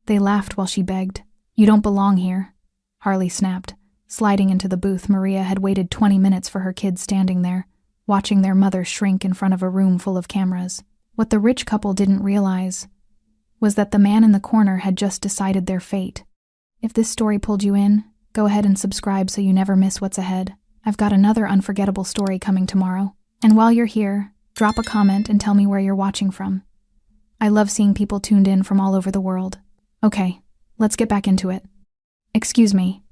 They laughed while she begged. "You don't belong here," Harley snapped, sliding into the booth. Maria had waited 20 minutes for her kids standing there, watching their mother shrink in front of a room full of cameras. What the rich couple didn't realize was that the man in the corner had just decided their fate. If this story pulled you in, go ahead and subscribe so you never miss what's ahead. I've got another unforgettable story coming tomorrow. And while you're here, drop a comment and tell me where you're watching from. I love seeing people tuned in from all over the world. Okay, let's get back into it. Excuse me.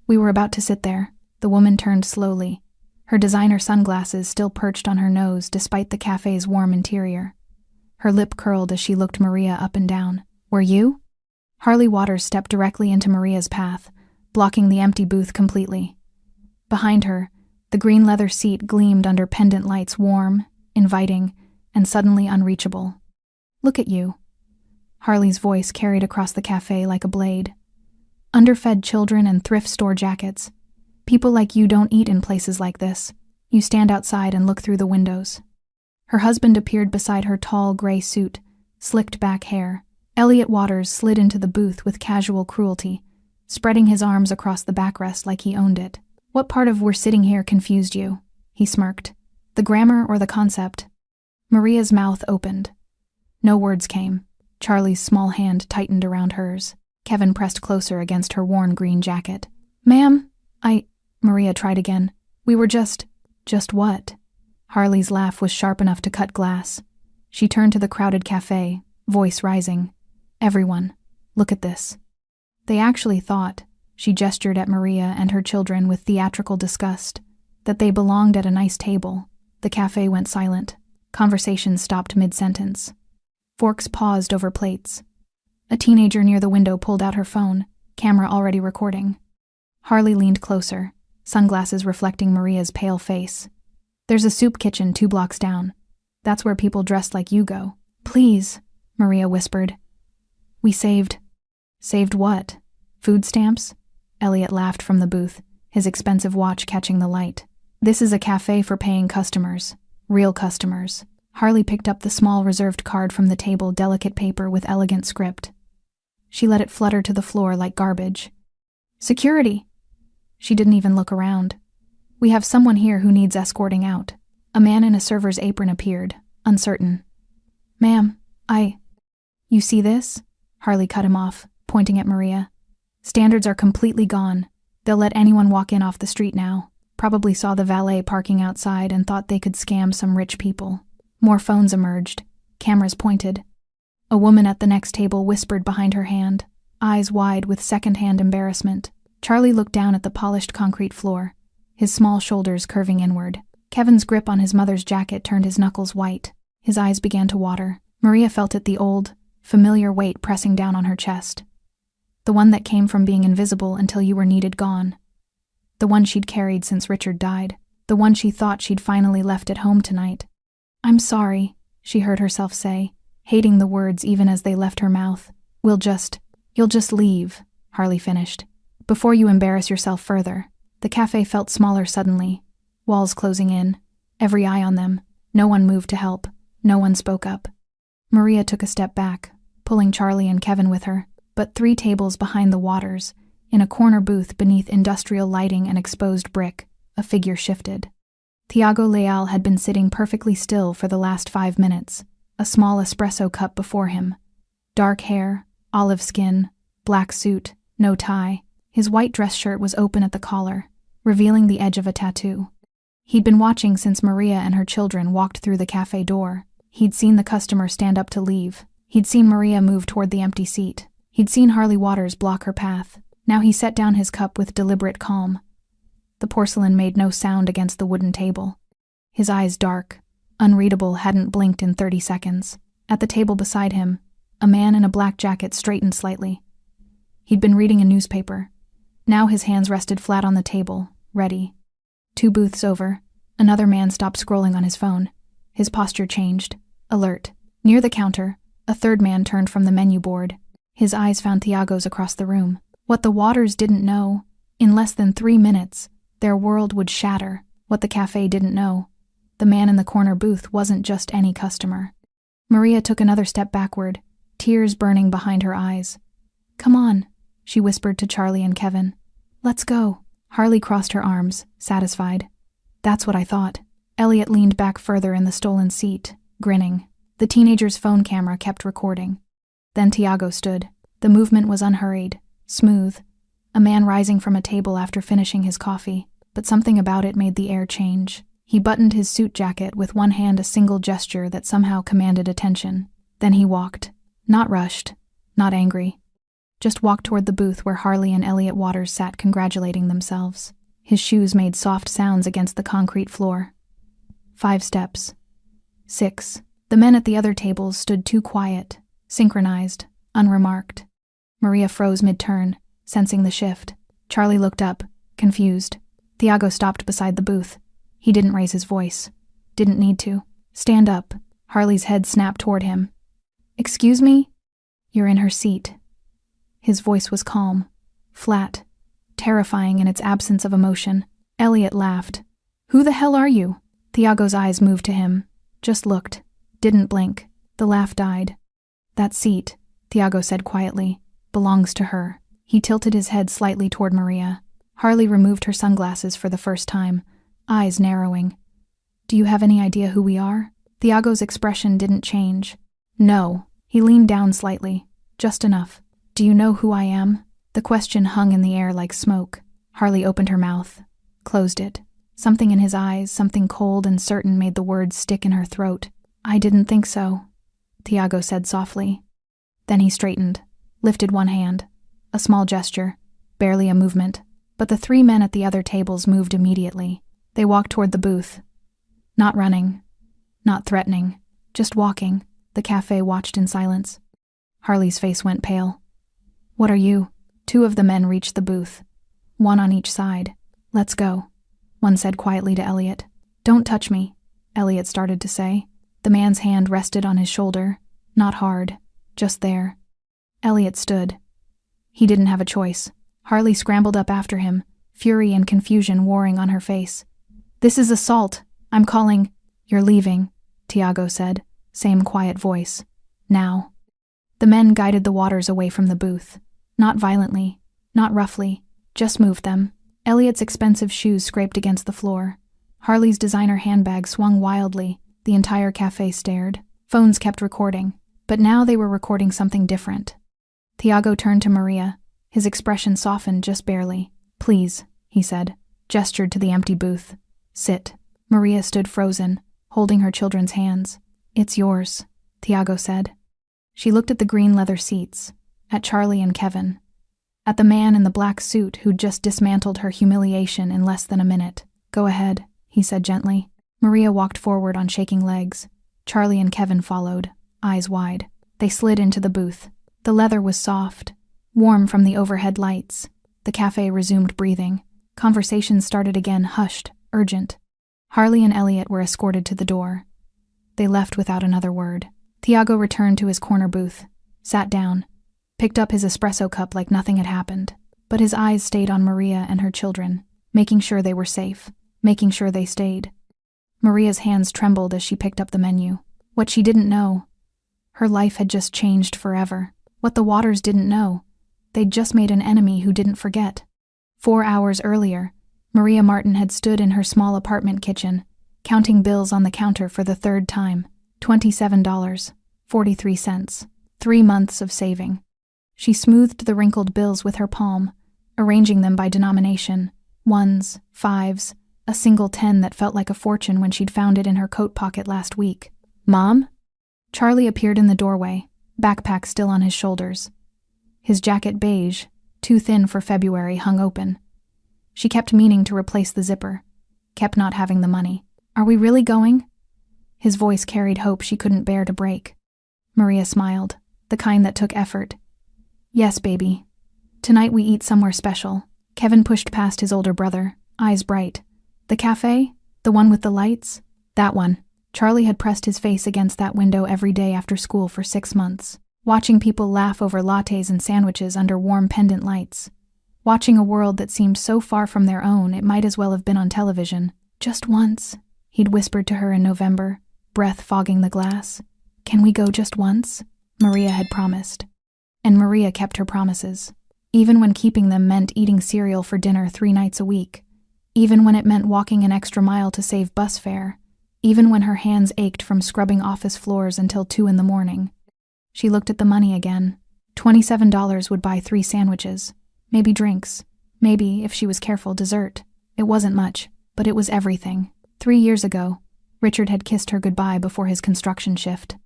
We were about to sit there. The woman turned slowly, her designer sunglasses still perched on her nose despite the cafe's warm interior. Her lip curled as she looked Maria up and down. "Were you?" Harley Waters stepped directly into Maria's path, blocking the empty booth completely. Behind her, the green leather seat gleamed under pendant lights, warm, inviting, and suddenly unreachable. "Look at you." Harley's voice carried across the cafe like a blade. "Underfed children and thrift store jackets. People like you don't eat in places like this. You stand outside and look through the windows." Her husband appeared beside her tall gray suit, slicked back hair. Elliot Waters slid into the booth with casual cruelty, spreading his arms across the backrest like he owned it. "What part of 'we're sitting here' confused you?" he smirked. "The grammar or the concept?" Maria's mouth opened. No words came. Charlie's small hand tightened around hers. Kevin pressed closer against her worn green jacket. "Ma'am, Maria tried again. "We were just what?" Harley's laugh was sharp enough to cut glass. She turned to the crowded cafe, voice rising. "Everyone, look at this." They actually thought, she gestured at Maria and her children with theatrical disgust, that they belonged at a nice table. The cafe went silent. Conversation stopped mid-sentence. Forks paused over plates. A teenager near the window pulled out her phone, camera already recording. Harley leaned closer, sunglasses reflecting Maria's pale face. "There's a soup kitchen 2 blocks down. That's where people dressed like you go." "Please," Maria whispered. "We saved." "Saved what? Food stamps?" Elliot laughed from the booth, his expensive watch catching the light. "This is a cafe for paying customers. Real customers." Harley picked up the small reserved card from the table, delicate paper with elegant script. She let it flutter to the floor like garbage. "Security!" She didn't even look around. "We have someone here who needs escorting out." A man in a server's apron appeared, uncertain. "Ma'am, You see this?" Harley cut him off, pointing at Maria. "Standards are completely gone. They'll let anyone walk in off the street now. Probably saw the valet parking outside and thought they could scam some rich people." More phones emerged, cameras pointed. A woman at the next table whispered behind her hand, eyes wide with second-hand embarrassment. Charlie looked down at the polished concrete floor, his small shoulders curving inward. Kevin's grip on his mother's jacket turned his knuckles white. His eyes began to water. Maria felt it, the old, familiar weight pressing down on her chest. The one that came from being invisible until you were needed gone. The one she'd carried since Richard died. The one she thought she'd finally left at home tonight. "I'm sorry," she heard herself say, hating the words even as they left her mouth. You'll just leave," Harley finished. "Before you embarrass yourself further." The cafe felt smaller suddenly, walls closing in, every eye on them. No one moved to help. No one spoke up. Maria took a step back, pulling Charlie and Kevin with her, but 3 tables behind the Waters, in a corner booth beneath industrial lighting and exposed brick, a figure shifted. Tiago Leal had been sitting perfectly still for the last 5 minutes, a small espresso cup before him. Dark hair, olive skin, black suit, no tie. His white dress shirt was open at the collar, revealing the edge of a tattoo. He'd been watching since Maria and her children walked through the cafe door. He'd seen the customer stand up to leave. He'd seen Maria move toward the empty seat. He'd seen Harley Waters block her path. Now he set down his cup with deliberate calm. The porcelain made no sound against the wooden table. His eyes dark, unreadable, hadn't blinked in 30 seconds. At the table beside him, a man in a black jacket straightened slightly. He'd been reading a newspaper. Now his hands rested flat on the table, ready. 2 booths over, another man stopped scrolling on his phone. His posture changed, alert. Near the counter, a 3rd man turned from the menu board. His eyes found Tiago's across the room. What the Waters didn't know, in less than 3 minutes, their world would shatter. What the cafe didn't know, the man in the corner booth wasn't just any customer. Maria took another step backward, tears burning behind her eyes. Come on, she whispered to Charlie and Kevin. Let's go. Harley crossed her arms, satisfied. That's what I thought. Elliot leaned back further in the stolen seat, grinning. The teenager's phone camera kept recording. Then Tiago stood. The movement was unhurried, smooth. A man rising from a table after finishing his coffee, but something about it made the air change. He buttoned his suit jacket with one hand, a single gesture that somehow commanded attention. Then he walked. Not rushed, not angry. Just walked toward the booth where Harley and Elliot Waters sat congratulating themselves. His shoes made soft sounds against the concrete floor. 5 steps. 6. The men at the other tables stood too quiet, synchronized, unremarked. Maria froze mid-turn, sensing the shift. Charlie looked up, confused. Tiago stopped beside the booth. He didn't raise his voice. Didn't need to. Stand up. Harley's head snapped toward him. Excuse me? You're in her seat. His voice was calm, flat, terrifying in its absence of emotion. Elliot laughed. Who the hell are you? Tiago's eyes moved to him. Just looked. Didn't blink. The laugh died. That seat, Tiago said quietly, belongs to her. He tilted his head slightly toward Maria. Harley removed her sunglasses for the first time, eyes narrowing. Do you have any idea who we are? Tiago's expression didn't change. No. He leaned down slightly. Just enough. Do you know who I am? The question hung in the air like smoke. Harley opened her mouth, closed it. Something in his eyes, something cold and certain, made the words stick in her throat. I didn't think so, Tiago said softly. Then he straightened, lifted one hand. A small gesture, barely a movement. But the 3 men at the other tables moved immediately. They walked toward the booth. Not running, not threatening, just walking. The cafe watched in silence. Harley's face went pale. What are you? 2 of the men reached the booth. 1 on each side. Let's go, one said quietly to Elliot. Don't touch me, Elliot started to say. The man's hand rested on his shoulder. Not hard, just there. Elliot stood. He didn't have a choice. Harley scrambled up after him, fury and confusion warring on her face. This is assault. I'm calling. You're leaving, Tiago said, same quiet voice. Now. The men guided the Waters away from the booth. Not violently, not roughly, just moved them. Elliot's expensive shoes scraped against the floor. Harley's designer handbag swung wildly. The entire cafe stared. Phones kept recording, but now they were recording something different. Tiago turned to Maria. His expression softened just barely. Please, he said, gestured to the empty booth. Sit. Maria stood frozen, holding her children's hands. It's yours, Tiago said. She looked at the green leather seats, at Charlie and Kevin, at the man in the black suit who'd just dismantled her humiliation in less than a minute. Go ahead, he said gently. Maria walked forward on shaking legs. Charlie and Kevin followed, eyes wide. They slid into the booth. The leather was soft, warm from the overhead lights. The cafe resumed breathing. Conversations started again, hushed, urgent. Harley and Elliot were escorted to the door. They left without another word. Tiago returned to his corner booth, sat down, picked up his espresso cup like nothing had happened. But his eyes stayed on Maria and her children, making sure they were safe, making sure they stayed. Maria's hands trembled as she picked up the menu. What she didn't know, her life had just changed forever. What the Waters didn't know, they'd just made an enemy who didn't forget. 4 hours earlier, Maria Martin had stood in her small apartment kitchen, counting bills on the counter for the 3rd time. $27.43. 3 months of saving. She smoothed the wrinkled bills with her palm, arranging them by denomination. 1s, 5s, a single 10 that felt like a fortune when she'd found it in her coat pocket last week. Mom? Charlie appeared in the doorway, backpack still on his shoulders. His jacket, beige, too thin for February, hung open. She kept meaning to replace the zipper, kept not having the money. Are we really going? His voice carried hope she couldn't bear to break. Maria smiled, the kind that took effort. Yes, baby. Tonight we eat somewhere special. Kevin pushed past his older brother, eyes bright. The cafe? The one with the lights? That one. Charlie had pressed his face against that window every day after school for 6 months, watching people laugh over lattes and sandwiches under warm pendant lights. Watching a world that seemed so far from their own it might as well have been on television. Just once, he'd whispered to her in November, breath fogging the glass. Can we go just once? Maria had promised. And Maria kept her promises. Even when keeping them meant eating cereal for dinner 3 nights a week. Even when it meant walking an extra mile to save bus fare. Even when her hands ached from scrubbing office floors until 2 in the morning. She looked at the money again. $27 would buy 3 sandwiches. Maybe drinks. Maybe, if she was careful, dessert. It wasn't much, but it was everything. 3 years ago, Richard had kissed her goodbye before his construction shift.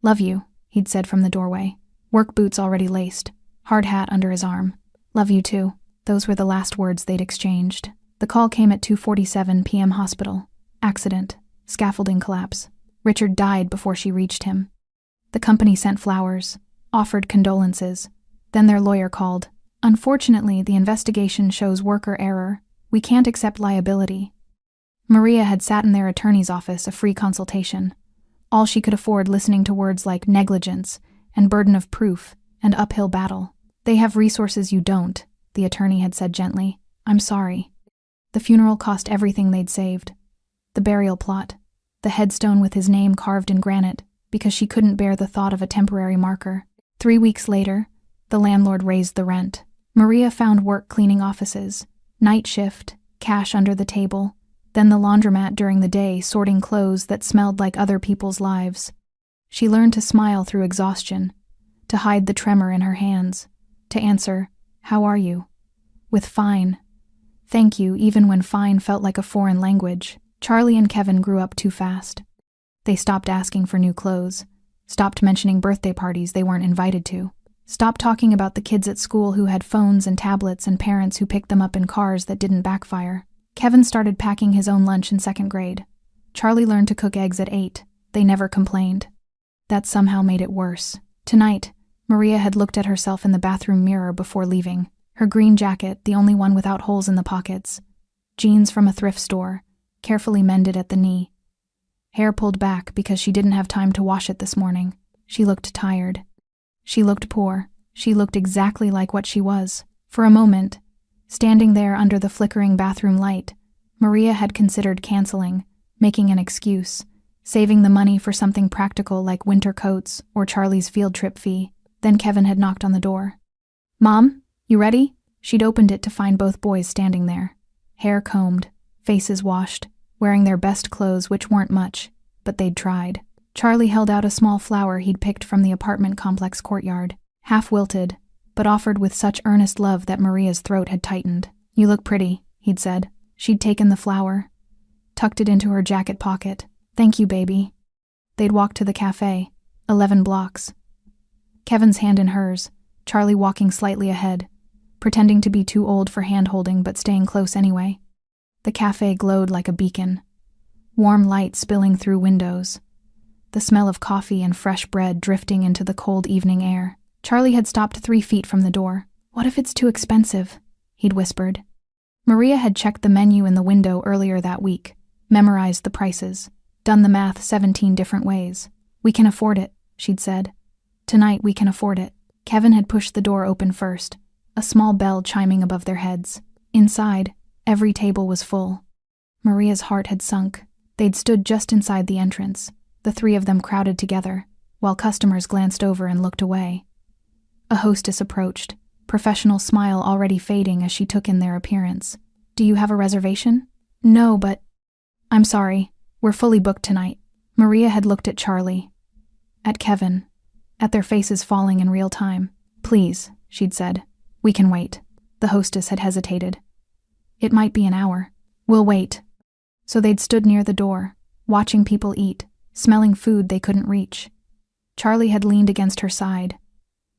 "Love you," he'd said from the doorway. Work boots already laced. Hard hat under his arm. "Love you too." Those were the last words they'd exchanged. The call came at 2:47 p.m. Hospital. Accident. Scaffolding collapse. Richard died before she reached him. The company sent flowers, offered condolences. Then their lawyer called. "Unfortunately, the investigation shows worker error. We can't accept liability." Maria had sat in their attorney's office, a free consultation. All she could afford listening to words like negligence and burden of proof and uphill battle. "They have resources you don't," the attorney had said gently. "I'm sorry." The funeral cost everything they'd saved. The burial plot. The headstone with his name carved in granite, because she couldn't bear the thought of a temporary marker. 3 weeks later, the landlord raised the rent. Maria found work cleaning offices. Night shift, cash under the table, then the laundromat during the day sorting clothes that smelled like other people's lives. She learned to smile through exhaustion, to hide the tremor in her hands, to answer, "How are you?" with "Fine." Thank you, even when fine felt like a foreign language. Charlie and Kevin grew up too fast. They stopped asking for new clothes, stopped mentioning birthday parties they weren't invited to, stopped talking about the kids at school who had phones and tablets and parents who picked them up in cars that didn't backfire. Kevin started packing his own lunch in 2nd grade. Charlie learned to cook eggs at 8. They never complained. That somehow made it worse. Tonight, Maria had looked at herself in the bathroom mirror before leaving. Her green jacket, the only one without holes in the pockets. Jeans from a thrift store, carefully mended at the knee. Hair pulled back because she didn't have time to wash it this morning. She looked tired. She looked poor. She looked exactly like what she was. For a moment, standing there under the flickering bathroom light, Maria had considered canceling, making an excuse, saving the money for something practical like winter coats or Charlie's field trip fee. Then Kevin had knocked on the door. "Mom? You ready?" She'd opened it to find both boys standing there, hair combed, faces washed, wearing their best clothes, which weren't much, but they'd tried. Charlie held out a small flower he'd picked from the apartment complex courtyard, half wilted, but offered with such earnest love that Maria's throat had tightened. "You look pretty," he'd said. She'd taken the flower, tucked it into her jacket pocket. "Thank you, baby." They'd walked to the cafe, 11 blocks. Kevin's hand in hers, Charlie walking slightly ahead, pretending to be too old for hand-holding but staying close anyway. The cafe glowed like a beacon, warm light spilling through windows, the smell of coffee and fresh bread drifting into the cold evening air. Charlie had stopped 3 feet from the door. "What if it's too expensive?" he'd whispered. Maria had checked the menu in the window earlier that week, memorized the prices, done the math 17 different ways. "We can afford it," she'd said. "Tonight we can afford it." Kevin had pushed the door open first, a small bell chiming above their heads. Inside, every table was full. Maria's heart had sunk. They'd stood just inside the entrance, the 3 of them crowded together, while customers glanced over and looked away. A hostess approached, professional smile already fading as she took in their appearance. "Do you have a reservation?" "No, but—" "I'm sorry, we're fully booked tonight." Maria had looked at Charlie, at Kevin, at their faces falling in real time. "Please," she'd said. "We can wait." The hostess had hesitated. "It might be an hour." "We'll wait." So they'd stood near the door, watching people eat, smelling food they couldn't reach. Charlie had leaned against her side.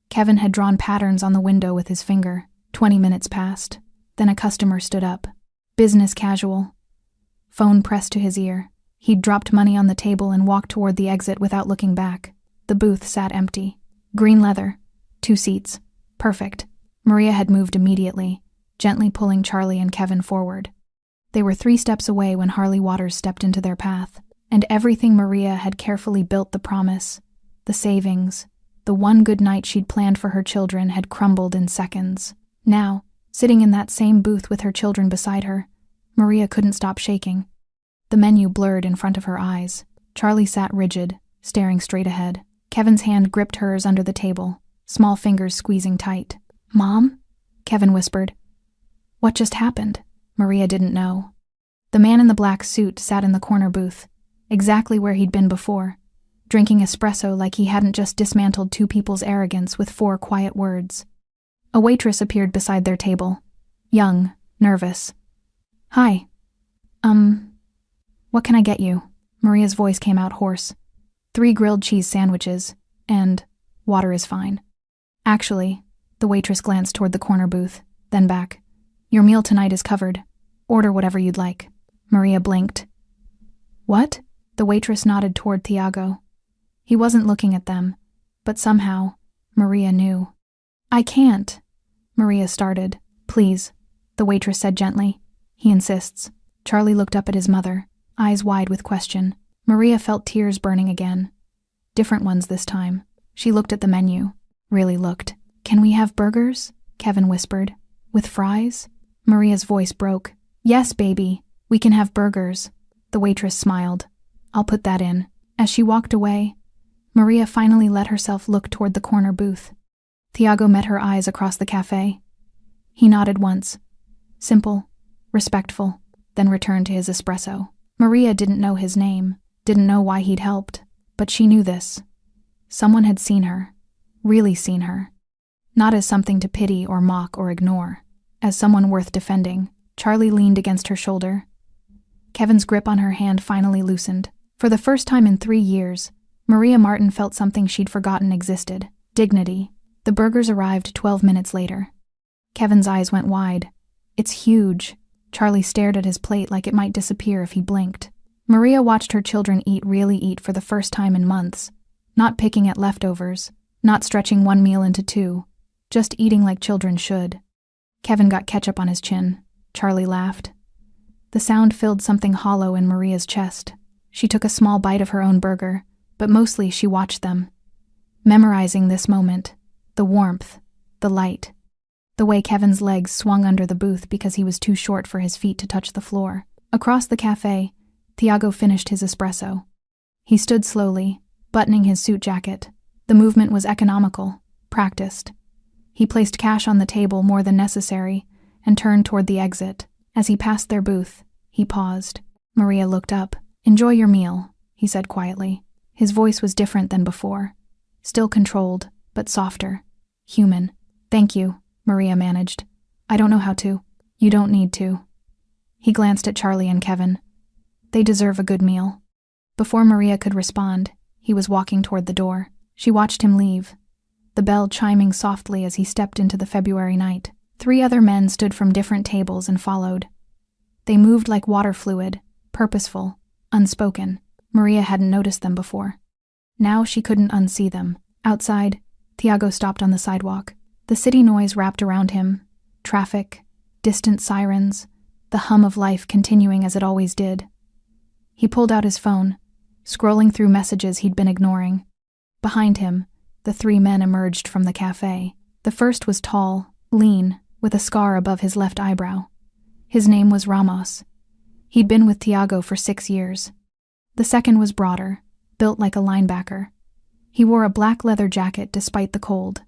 Kevin had drawn patterns on the window with his finger. 20 minutes passed. Then a customer stood up. Business casual. Phone pressed to his ear. He'd dropped money on the table and walked toward the exit without looking back. The booth sat empty. Green leather. 2 seats. Perfect. Maria had moved immediately, gently pulling Charlie and Kevin forward. They were 3 steps away when Harley Waters stepped into their path, and everything Maria had carefully built, the promise, the savings, the one good night she'd planned for her children, had crumbled in seconds. Now, sitting in that same booth with her children beside her, Maria couldn't stop shaking. The menu blurred in front of her eyes. Charlie sat rigid, staring straight ahead. Kevin's hand gripped hers under the table, small fingers squeezing tight. "Mom?" Kevin whispered. What just happened? Maria didn't know. The man in the black suit sat in the corner booth, exactly where he'd been before, drinking espresso like he hadn't just dismantled two people's arrogance with 4 quiet words. A waitress appeared beside their table, young, nervous. "Hi. What can I get you?" Maria's voice came out hoarse. 3 grilled cheese sandwiches, and water is fine. "Actually," the waitress glanced toward the corner booth, then back. "Your meal tonight is covered. Order whatever you'd like." Maria blinked. "What?" The waitress nodded toward Thiago. He wasn't looking at them, but somehow, Maria knew. "I can't," Maria started. "Please," the waitress said gently. "He insists." Charlie looked up at his mother, eyes wide with question. Maria felt tears burning again. Different ones this time. She looked at the menu. Really looked. "Can we have burgers?" Kevin whispered. "With fries?" Maria's voice broke. "Yes, baby. We can have burgers." The waitress smiled. "I'll put that in." As she walked away, Maria finally let herself look toward the corner booth. Thiago met her eyes across the cafe. He nodded once. Simple, respectful, then returned to his espresso. Maria didn't know his name, didn't know why he'd helped, but she knew this. Someone had seen her, really seen her. Not as something to pity or mock or ignore, as someone worth defending. Charlie leaned against her shoulder. Kevin's grip on her hand finally loosened. For the first time in 3 years, Maria Martin felt something she'd forgotten existed. Dignity. The burgers arrived 12 minutes later. Kevin's eyes went wide. "It's huge." Charlie stared at his plate like it might disappear if he blinked. Maria watched her children really eat for the first time in months, not picking at leftovers, not stretching one meal into 2, just eating like children should. Kevin got ketchup on his chin. Charlie laughed. The sound filled something hollow in Maria's chest. She took a small bite of her own burger, but mostly she watched them, memorizing this moment, the warmth, the light, the way Kevin's legs swung under the booth because he was too short for his feet to touch the floor. Across the cafe, Thiago finished his espresso. He stood slowly, buttoning his suit jacket. The movement was economical, practiced. He placed cash on the table more than necessary and turned toward the exit. As he passed their booth, he paused. Maria looked up. "Enjoy your meal," he said quietly. His voice was different than before. Still controlled, but softer. Human. "Thank you," Maria managed. "I don't know how to." "You don't need to." He glanced at Charlie and Kevin. They deserve a good meal. Before Maria could respond, he was walking toward the door. She watched him leave, the bell chiming softly as he stepped into the February night. 3 other men stood from different tables and followed. They moved like water fluid, purposeful, unspoken. Maria hadn't noticed them before. Now she couldn't unsee them. Outside, Thiago stopped on the sidewalk. The city noise wrapped around him. Traffic, distant sirens, the hum of life continuing as it always did. He pulled out his phone, scrolling through messages he'd been ignoring. Behind him, the 3 men emerged from the cafe. The first was tall, lean, with a scar above his left eyebrow. His name was Ramos. He'd been with Thiago for 6 years. The second was broader, built like a linebacker. He wore a black leather jacket despite the cold.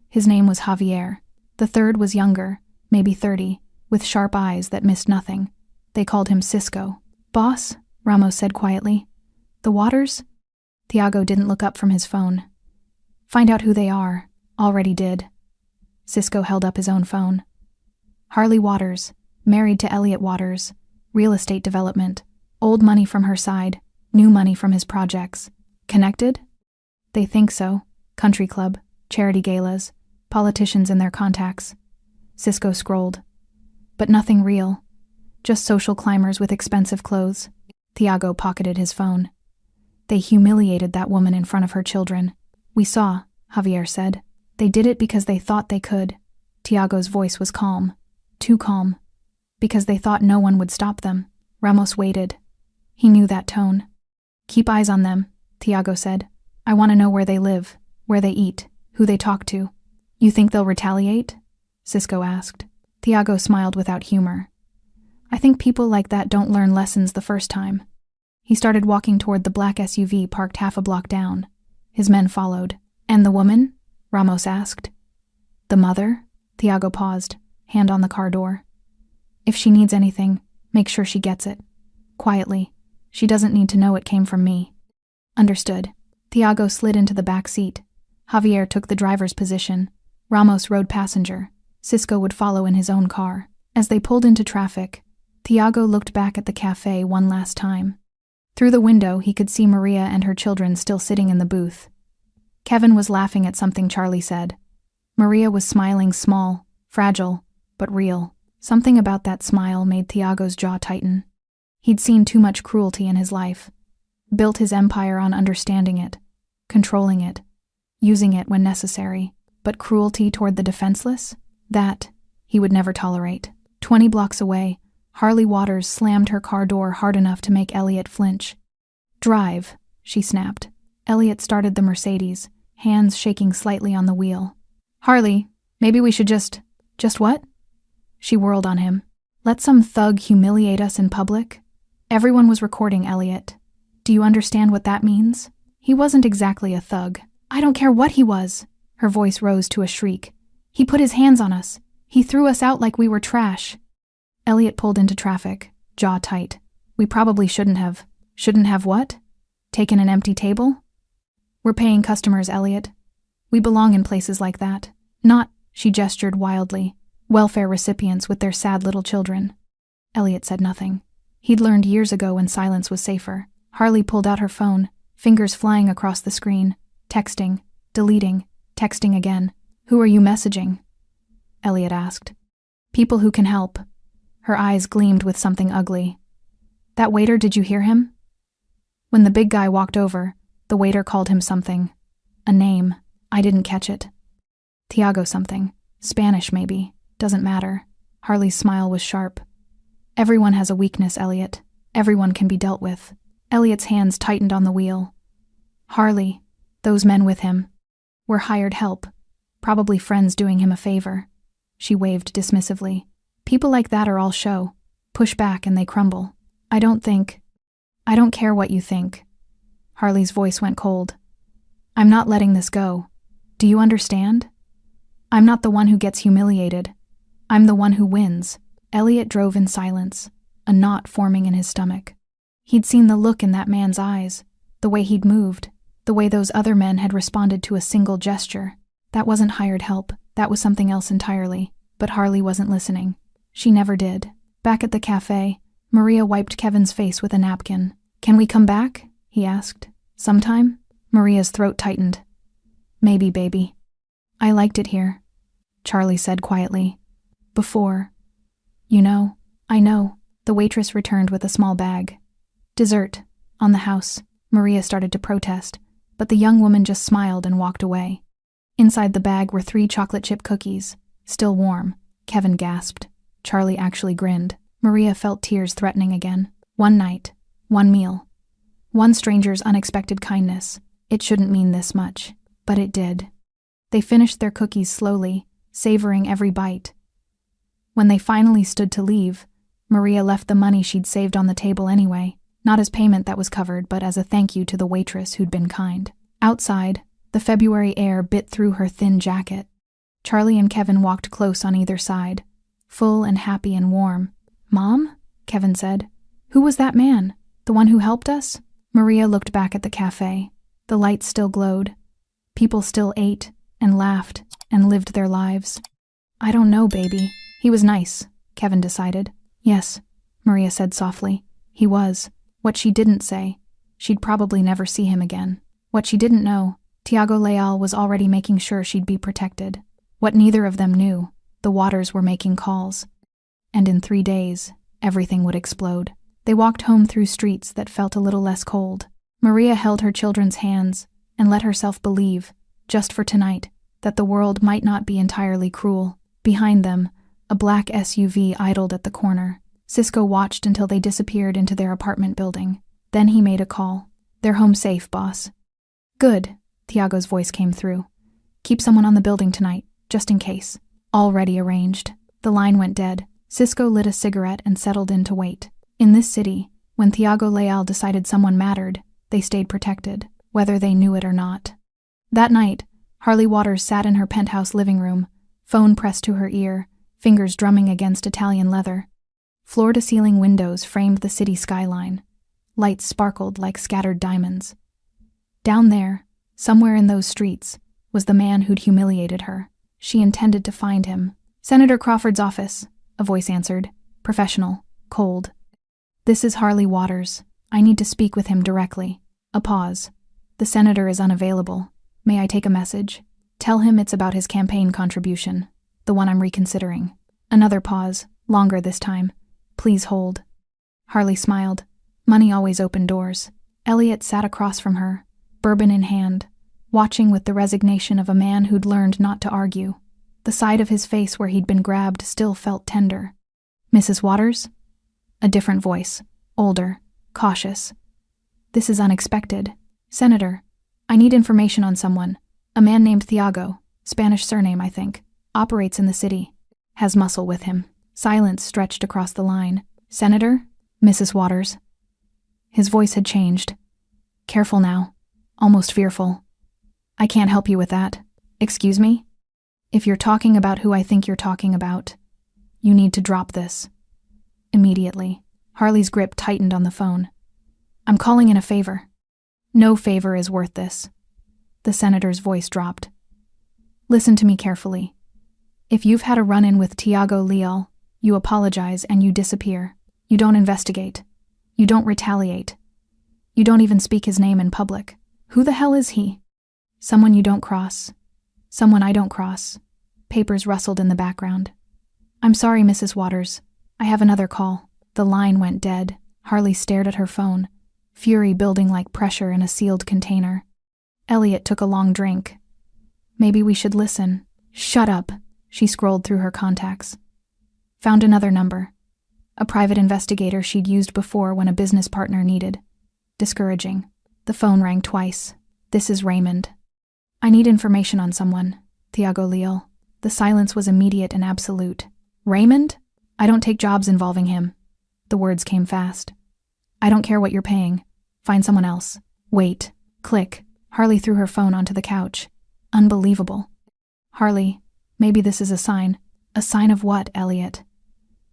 His name was Javier. The third was younger, maybe 30, with sharp eyes that missed nothing. They called him Cisco. "Boss," Ramos said quietly. "The Waters?" Thiago didn't look up from his phone. "Find out who they are." "Already did." Cisco held up his own phone. "Harley Waters, married to Elliot Waters, real estate development, old money from her side, new money from his projects. Connected?" "They think so. Country club, charity galas, politicians and their contacts." Cisco scrolled. "But nothing real. Just social climbers with expensive clothes." Thiago pocketed his phone. "They humiliated that woman in front of her children. We saw," Javier said. "They did it because they thought they could." Thiago's voice was calm. Too calm. Because they thought no one would stop them. Ramos waited. He knew that tone. "Keep eyes on them," Thiago said. "I want to know where they live, where they eat, who they talk to." "You think they'll retaliate?" Cisco asked. Thiago smiled without humor. "I think people like that don't learn lessons the first time." He started walking toward the black SUV parked half a block down. His men followed. "And the woman?" Ramos asked. The mother? Thiago paused, hand on the car door. If she needs anything, make sure she gets it. Quietly. She doesn't need to know it came from me. Understood. Thiago slid into the back seat. Javier took the driver's position. Ramos rode passenger. Cisco would follow in his own car. As they pulled into traffic, Thiago looked back at the cafe one last time. Through the window, he could see Maria and her children still sitting in the booth. Kevin was laughing at something Charlie said. Maria was smiling, small, fragile, but real. Something about that smile made Thiago's jaw tighten. He'd seen too much cruelty in his life. Built his empire on understanding it, controlling it, using it when necessary. But cruelty toward the defenseless? That he would never tolerate. 20 blocks away, Harley Waters slammed her car door hard enough to make Elliot flinch. Drive, she snapped. Elliot started the Mercedes, hands shaking slightly on the wheel. Harley, maybe we should just what? She whirled on him. Let some thug humiliate us in public? Everyone was recording Elliot. Do you understand what that means? He wasn't exactly a thug. I don't care what he was. Her voice rose to a shriek. He put his hands on us. He threw us out like we were trash. Elliot pulled into traffic, jaw tight. We probably shouldn't have. Shouldn't have what? Taken an empty table? We're paying customers, Elliot. We belong in places like that. Not, she gestured wildly, welfare recipients with their sad little children. Elliot said nothing. He'd learned years ago when silence was safer. Harley pulled out her phone, fingers flying across the screen, texting, deleting, texting again. Who are you messaging? Elliot asked. People who can help. Her eyes gleamed with something ugly. That waiter, did you hear him? When the big guy walked over, the waiter called him something. A name. I didn't catch it. Thiago something. Spanish, maybe. Doesn't matter. Harley's smile was sharp. Everyone has a weakness, Elliot. Everyone can be dealt with. Elliot's hands tightened on the wheel. Harley, those men with him, were hired help. Probably friends doing him a favor. She waved dismissively. People like that are all show. Push back and they crumble. I don't care what you think. Harley's voice went cold. I'm not letting this go. Do you understand? I'm not the one who gets humiliated. I'm the one who wins. Elliot drove in silence, a knot forming in his stomach. He'd seen the look in that man's eyes, the way he'd moved, the way those other men had responded to a single gesture. That wasn't hired help, that was something else entirely. But Harley wasn't listening. She never did. Back at the cafe, Maria wiped Kevin's face with a napkin. Can we come back? He asked. Sometime? Maria's throat tightened. Maybe, baby. I liked it here, Charlie said quietly. Before. You know, I know. The waitress returned with a small bag. Dessert. On the house. Maria started to protest, but the young woman just smiled and walked away. Inside the bag were 3 chocolate chip cookies. Still warm. Kevin gasped. Charlie actually grinned. Maria felt tears threatening again. One night. One meal. One stranger's unexpected kindness. It shouldn't mean this much. But it did. They finished their cookies slowly, savoring every bite. When they finally stood to leave, Maria left the money she'd saved on the table anyway, not as payment that was covered, but as a thank you to the waitress who'd been kind. Outside, the February air bit through her thin jacket. Charlie and Kevin walked close on either side, full and happy and warm. Mom? Kevin said. Who was that man? The one who helped us? Maria looked back at the cafe. The lights still glowed. People still ate and laughed and lived their lives. I don't know, baby. He was nice, Kevin decided. Yes, Maria said softly. He was. What she didn't say, she'd probably never see him again. What she didn't know, Thiago Leal was already making sure she'd be protected. What neither of them knew, the Waters were making calls. And in 3 days, everything would explode. They walked home through streets that felt a little less cold. Maria held her children's hands and let herself believe, just for tonight, that the world might not be entirely cruel. Behind them, a black SUV idled at the corner. Cisco watched until they disappeared into their apartment building. Then he made a call. They're home safe, boss. Good, Thiago's voice came through. Keep someone on the building tonight, just in case. Already arranged. The line went dead. Cisco lit a cigarette and settled in to wait. In this city, when Thiago Leal decided someone mattered, they stayed protected, whether they knew it or not. That night, Harley Waters sat in her penthouse living room, phone pressed to her ear, fingers drumming against Italian leather. Floor-to-ceiling windows framed the city skyline. Lights sparkled like scattered diamonds. Down there, somewhere in those streets, was the man who'd humiliated her. She intended to find him. "Senator Crawford's office," a voice answered, professional, cold. "This is Harley Waters. I need to speak with him directly." A pause. "The senator is unavailable. May I take a message?" "Tell him it's about his campaign contribution, the one I'm reconsidering." Another pause, longer this time. "Please hold." Harley smiled. Money always opened doors. Elliot sat across from her, bourbon in hand, watching with the resignation of a man who'd learned not to argue. The side of his face where he'd been grabbed still felt tender. "Mrs. Waters?" A different voice, older, cautious. "This is unexpected. Senator, I need information on someone. A man named Thiago, Spanish surname I think, operates in the city. Has muscle with him." Silence stretched across the line. "Senator? Mrs. Waters?" His voice had changed. Careful now. Almost fearful. "I can't help you with that." "Excuse me? If you're talking about who I think you're talking about, you need to drop this." Immediately, Harley's grip tightened on the phone. "I'm calling in a favor." "No favor is worth this." The senator's voice dropped. "Listen to me carefully. If you've had a run-in with Tiago Leal, you apologize and you disappear. You don't investigate. You don't retaliate. You don't even speak his name in public. Who the hell is he?" "Someone you don't cross. Someone I don't cross." Papers rustled in the background. "I'm sorry, Mrs. Waters. I have another call." The line went dead. Harley stared at her phone, fury building like pressure in a sealed container. Elliot took a long drink. "Maybe we should listen." "Shut up." She scrolled through her contacts. Found another number. A private investigator she'd used before when a business partner needed. Discouraging. The phone rang twice. "This is Raymond." "I need information on someone. Thiago Leal." The silence was immediate and absolute. "Raymond? I don't take jobs involving him." The words came fast. "I don't care what you're paying. Find someone else." "Wait." Click. Harley threw her phone onto the couch. Unbelievable. "Harley, maybe this is a sign." "A sign of what, Elliot?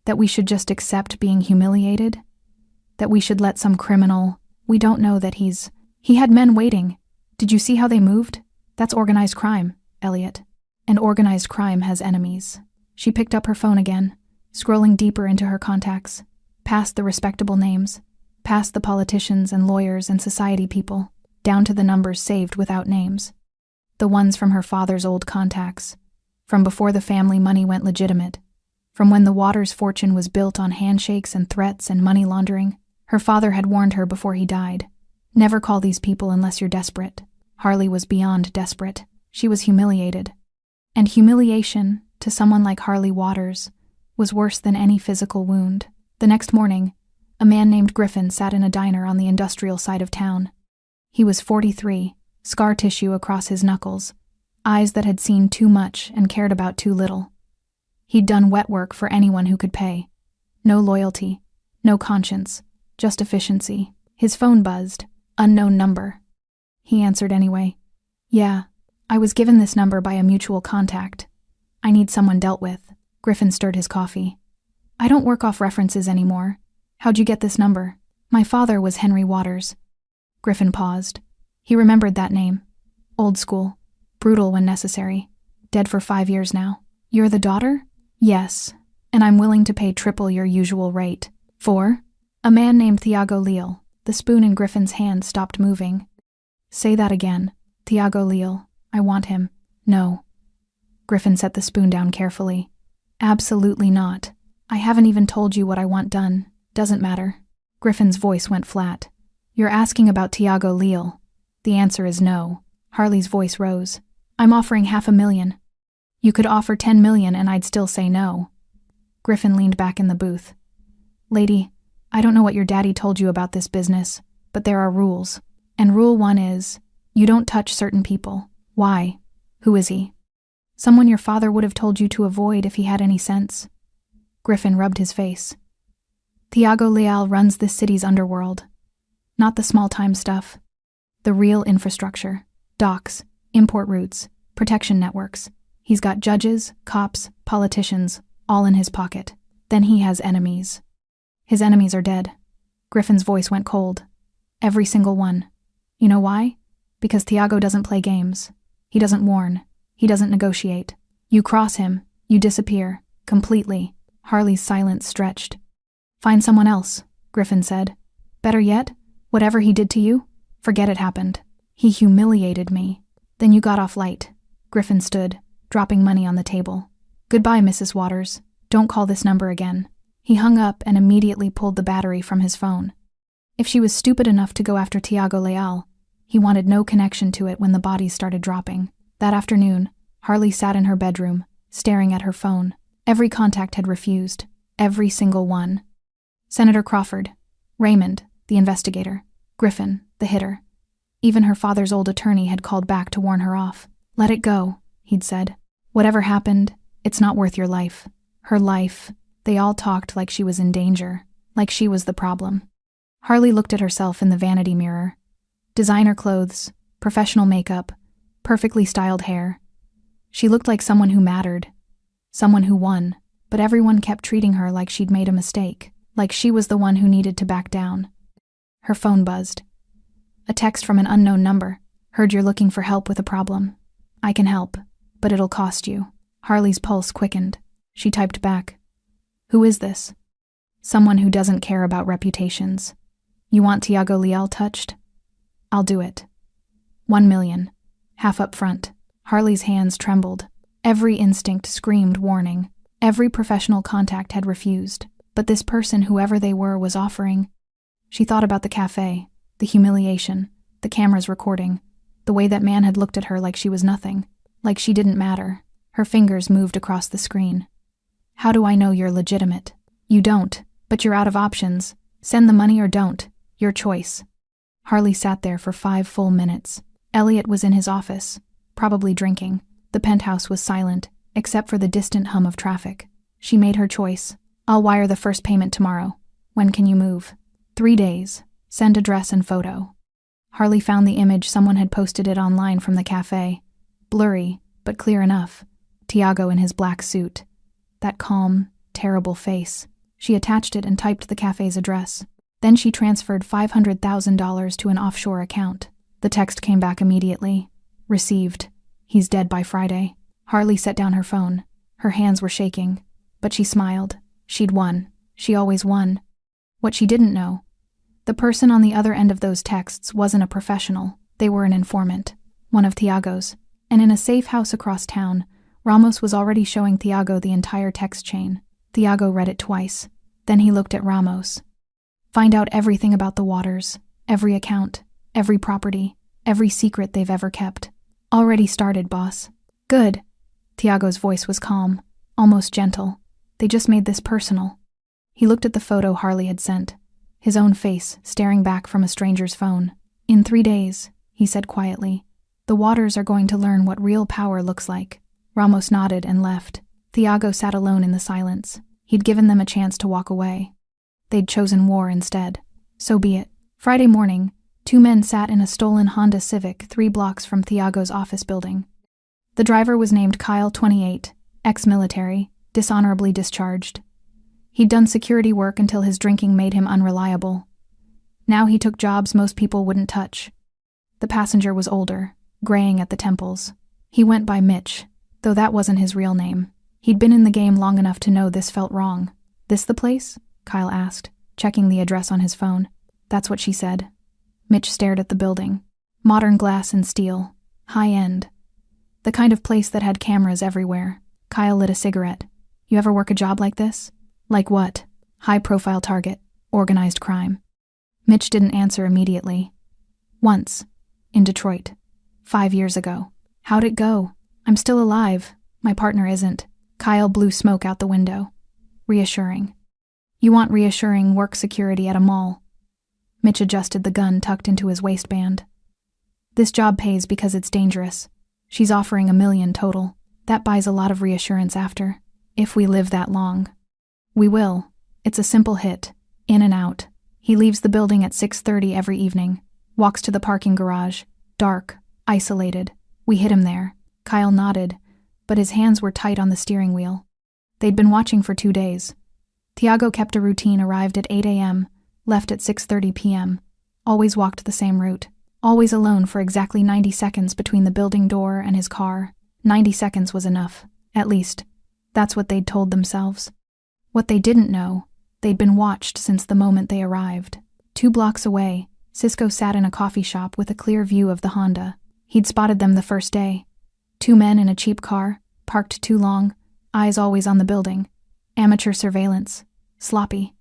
That we should just accept being humiliated? That we should let some criminal... We don't know that he had men waiting. Did you see how they moved? That's organized crime, Elliot. And organized crime has enemies." She picked up her phone again, scrolling deeper into her contacts, past the respectable names, past the politicians and lawyers and society people, down to the numbers saved without names. The ones from her father's old contacts, from before the family money went legitimate, from when the Waters fortune was built on handshakes and threats and money laundering. Her father had warned her before he died. Never call these people unless you're desperate. Harley was beyond desperate. She was humiliated. And humiliation, to someone like Harley Waters, was worse than any physical wound. The next morning, a man named Griffin sat in a diner on the industrial side of town. He was 43, scar tissue across his knuckles, eyes that had seen too much and cared about too little. He'd done wet work for anyone who could pay. No loyalty, no conscience, just efficiency. His phone buzzed. Unknown number. He answered anyway. "Yeah, I was given this number by a mutual contact. I need someone dealt with." Griffin stirred his coffee. "I don't work off references anymore. How'd you get this number?" "My father was Henry Waters." Griffin paused. He remembered that name. Old school. Brutal when necessary. Dead for 5 years now. "You're the daughter?" "Yes, and I'm willing to pay triple your usual rate." "For?" "A man named Thiago Leal." The spoon in Griffin's hand stopped moving. "Say that again. Thiago Leal. I want him." "No." Griffin set the spoon down carefully. "Absolutely not. I haven't even told you what I want done. Doesn't matter." Griffin's voice went flat. "You're asking about Thiago Leal. The answer is no." Harley's voice rose. "I'm offering $500,000. You could offer $10 million and I'd still say no." Griffin leaned back in the booth. "Lady, I don't know what your daddy told you about this business, but there are rules. And rule 1 is, you don't touch certain people. Why? Who is he?" "Someone your father would have told you to avoid if he had any sense." Griffin rubbed his face. "Thiago Leal runs this city's underworld. Not the small-time stuff. The real infrastructure. Docks, import routes, Protection networks. He's got judges, cops, politicians, all in his pocket. Then he has enemies. His enemies are dead. Griffin's voice went cold. Every single one. You know why? Because Tiago doesn't play games. He doesn't warn. He doesn't negotiate. You cross him, you disappear. Completely. Harley's silence stretched. Find someone else, Griffin said. Better yet, whatever he did to you, forget it happened. He humiliated me. Then you got off light. Griffin stood, dropping money on the table. Goodbye, Mrs. Waters. Don't call this number again. He hung up and immediately pulled the battery from his phone. If she was stupid enough to go after Tiago Leal, he wanted no connection to it when the bodies started dropping. That afternoon, Harley sat in her bedroom, staring at her phone. Every contact had refused. Every single one. Senator Crawford, Raymond, the investigator, Griffin, the hitter. Even her father's old attorney had called back to warn her off. Let it go, he'd said. Whatever happened, it's not worth your life. Her life. They all talked like she was in danger, like she was the problem. Harley looked at herself in the vanity mirror. Designer clothes, professional makeup, perfectly styled hair. She looked like someone who mattered, someone who won, but everyone kept treating her like she'd made a mistake, like she was the one who needed to back down. Her phone buzzed. A text from an unknown number. Heard you're looking for help with a problem. I can help, but it'll cost you. Harley's pulse quickened. She typed back. Who is this? Someone who doesn't care about reputations. You want Tiago Leal touched? I'll do it. 1 million. Half up front. Harley's hands trembled. Every instinct screamed warning. Every professional contact had refused. But this person, whoever they were, was offering. She thought about the cafe, the humiliation, the cameras recording, the way that man had looked at her like she was nothing, like she didn't matter. Her fingers moved across the screen. How do I know you're legitimate? You don't, but you're out of options. Send the money or don't. Your choice. Harley sat there for 5 full minutes. Elliot was in his office, probably drinking. The penthouse was silent, except for the distant hum of traffic. She made her choice. I'll wire the first payment tomorrow. When can you move? 3 days. Send address and photo. Harley found the image. Someone had posted it online from the cafe. Blurry, but clear enough. Tiago in his black suit. That calm, terrible face. She attached it and typed the cafe's address. Then she transferred $500,000 to an offshore account. The text came back immediately. Received. He's dead by Friday. Harley set down her phone. Her hands were shaking, but she smiled. She'd won. She always won. What she didn't know, the person on the other end of those texts wasn't a professional. They were an informant, one of Tiago's. And in a safe house across town, Ramos was already showing Tiago the entire text chain. Tiago read it twice. Then he looked at Ramos. Find out everything about the Waters, every account, every property, every secret they've ever kept. Already started, boss. Good. Tiago's voice was calm, almost gentle. They just made this personal. He looked at the photo Harley had sent, his own face staring back from a stranger's phone. In 3 days, he said quietly, the Waters are going to learn what real power looks like. Ramos nodded and left. Tiago sat alone in the silence. He'd given them a chance to walk away. They'd chosen war instead. So be it. Friday morning, 2 men sat in a stolen Honda Civic 3 blocks from Tiago's office building. The driver was named Kyle, 28, ex-military, dishonorably discharged. He'd done security work until his drinking made him unreliable. Now he took jobs most people wouldn't touch. The passenger was older, graying at the temples. He went by Mitch, though that wasn't his real name. He'd been in the game long enough to know this felt wrong. This the place? Kyle asked, checking the address on his phone. That's what she said. Mitch stared at the building. Modern glass and steel. High-end. The kind of place that had cameras everywhere. Kyle lit a cigarette. You ever work a job like this? Like what? High-profile target. Organized crime. Mitch didn't answer immediately. Once. In Detroit. 5 years ago. How'd it go? I'm still alive. My partner isn't. Kyle blew smoke out the window. Reassuring. You want reassuring work security at a mall. Mitch adjusted the gun tucked into his waistband. This job pays because it's dangerous. She's offering $1 million total. That buys a lot of reassurance after. If we live that long. We will. It's a simple hit. In and out. He leaves the building at 6:30 every evening. Walks to the parking garage. Dark. Isolated. We hit him there. Kyle nodded, but his hands were tight on the steering wheel. They'd been watching for 2 days. Tiago kept a routine, arrived at 8 a.m., left at 6:30 p.m., always walked the same route, always alone for exactly 90 seconds between the building door and his car. 90 seconds was enough, at least. That's what they'd told themselves. What they didn't know, they'd been watched since the moment they arrived. 2 blocks away, Cisco sat in a coffee shop with a clear view of the Honda. He'd spotted them the first day. 2 men in a cheap car, parked too long, eyes always on the building. Amateur surveillance. Sloppy.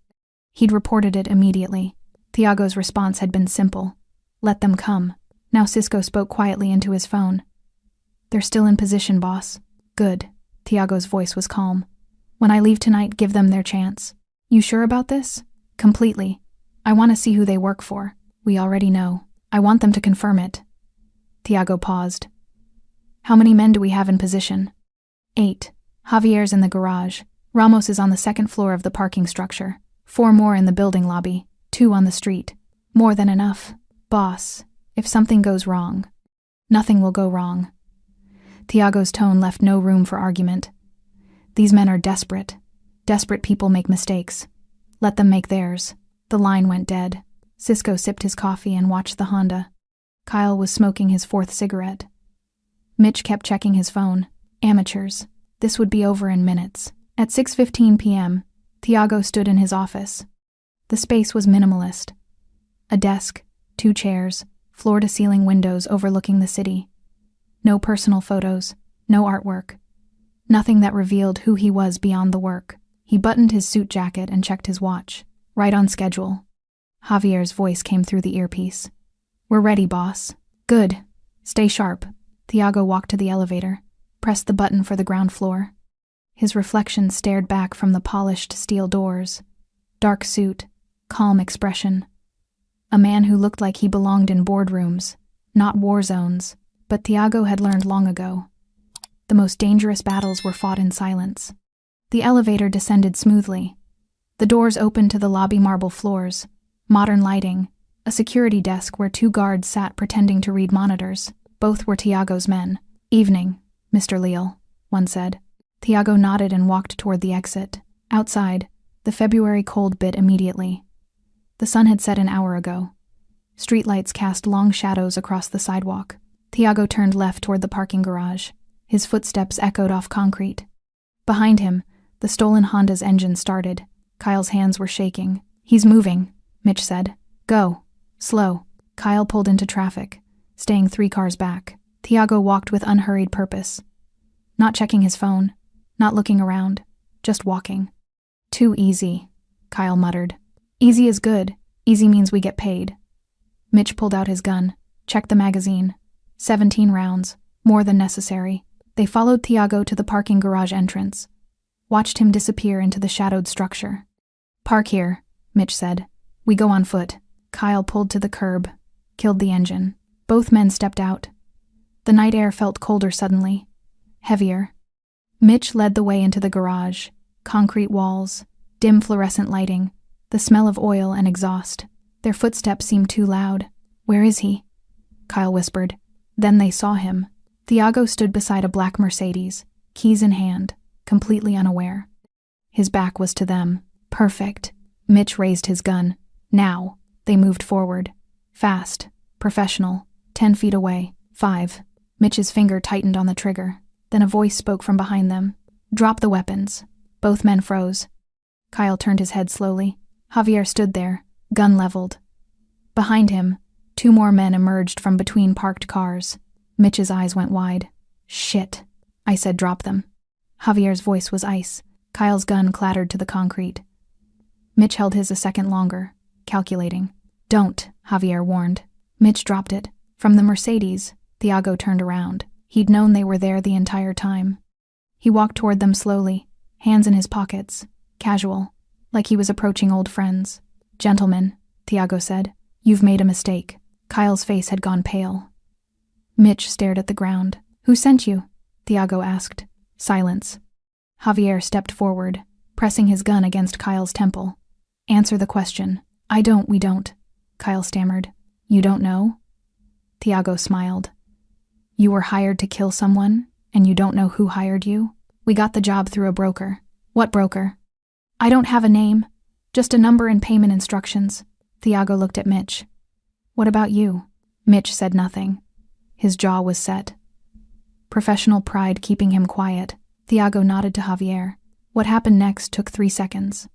He'd reported it immediately. Tiago's response had been simple. Let them come. Now Cisco spoke quietly into his phone. They're still in position, boss. Good. Tiago's voice was calm. When I leave tonight, give them their chance. You sure about this? Completely. I want to see who they work for. We already know. I want them to confirm it. Tiago paused. How many men do we have in position? 8. Javier's in the garage. Ramos is on the 2nd floor of the parking structure. 4 more in the building lobby. 2 on the street. More than enough. Boss, if something goes wrong. Nothing will go wrong. Tiago's tone left no room for argument. These men are desperate. Desperate people make mistakes. Let them make theirs. The line went dead. Cisco sipped his coffee and watched the Honda. Kyle was smoking his 4th cigarette. Mitch kept checking his phone. Amateurs. This would be over in minutes. At 6:15 p.m., Tiago stood in his office. The space was minimalist. A desk, 2 chairs, floor-to-ceiling windows overlooking the city. No personal photos, no artwork. Nothing that revealed who he was beyond the work. He buttoned his suit jacket and checked his watch. Right on schedule. Javier's voice came through the earpiece. We're ready, boss. Good. Stay sharp. Tiago walked to the elevator, pressed the button for the ground floor. His reflection stared back from the polished steel doors. Dark suit, calm expression. A man who looked like he belonged in boardrooms, not war zones, but Tiago had learned long ago. The most dangerous battles were fought in silence. The elevator descended smoothly. The doors opened to the lobby marble floors, modern lighting, a security desk where 2 guards sat pretending to read monitors. Both were Tiago's men. Evening, Mr. Leal, one said. Tiago nodded and walked toward the exit. Outside, the February cold bit immediately. The sun had set an hour ago. Streetlights cast long shadows across the sidewalk. Tiago turned left toward the parking garage. His footsteps echoed off concrete. Behind him, the stolen Honda's engine started. Kyle's hands were shaking. He's moving, Mitch said. Go. Slow. Kyle pulled into traffic, staying 3 cars back. Tiago walked with unhurried purpose. Not checking his phone, not looking around, just walking. Too easy, Kyle muttered. Easy is good. Easy means we get paid. Mitch pulled out his gun, checked the magazine. 17 rounds, more than necessary. They followed Tiago to the parking garage entrance, watched him disappear into the shadowed structure. Park here, Mitch said. We go on foot. Kyle pulled to the curb, killed the engine. Both men stepped out. The night air felt colder suddenly, heavier. Mitch led the way into the garage. Concrete walls, dim fluorescent lighting, the smell of oil and exhaust. Their footsteps seemed too loud. Where is he? Kyle whispered. Then they saw him. Tiago stood beside a black Mercedes, keys in hand, completely unaware. His back was to them. Perfect. Mitch raised his gun. Now. They moved forward. Fast. Professional. 10 feet away. 5. Mitch's finger tightened on the trigger. Then a voice spoke from behind them. Drop the weapons. Both men froze. Kyle turned his head slowly. Javier stood there, gun leveled. Behind him, 2 more men emerged from between parked cars. Mitch's eyes went wide. Shit. I said drop them. Javier's voice was ice. Kyle's gun clattered to the concrete. Mitch held his a second longer, calculating. Don't, Javier warned. Mitch dropped it. From the Mercedes, Tiago turned around. He'd known they were there the entire time. He walked toward them slowly, hands in his pockets, casual, like he was approaching old friends. Gentlemen, Tiago said, you've made a mistake. Kyle's face had gone pale. Mitch stared at the ground. Who sent you? Tiago asked. Silence. Javier stepped forward, pressing his gun against Kyle's temple. Answer the question. We don't, Kyle stammered. You don't know? Tiago smiled. You were hired to kill someone? And you don't know who hired you? We got the job through a broker. What broker? I don't have a name. Just a number and payment instructions. Thiago looked at Mitch. What about you? Mitch said nothing. His jaw was set. Professional pride keeping him quiet. Thiago nodded to Javier. What happened next took 3 seconds.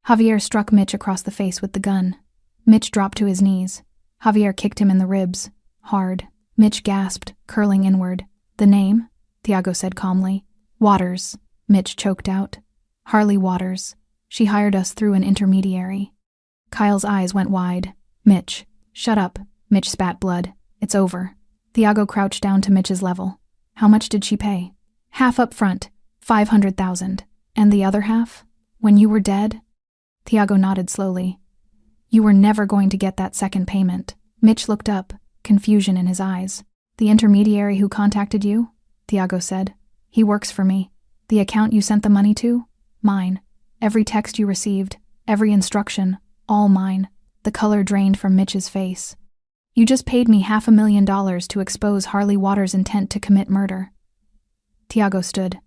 Javier struck Mitch across the face with the gun. Mitch dropped to his knees. Javier kicked him in the ribs. Hard. Mitch gasped, curling inward. The name? Thiago said calmly. Waters. Mitch choked out. Harley Waters. She hired us through an intermediary. Kyle's eyes went wide. Mitch. Shut up. Mitch spat blood. It's over. Thiago crouched down to Mitch's level. How much did she pay? Half up front. 500,000. And the other half? When you were dead? Thiago nodded slowly. You were never going to get that second payment. Mitch looked up, confusion in his eyes. The intermediary who contacted you? Thiago said. He works for me. The account you sent the money to? Mine. Every text you received, every instruction, all mine. The color drained from Mitch's face. You just paid me $500,000 to expose Harley Waters' intent to commit murder. Thiago stood.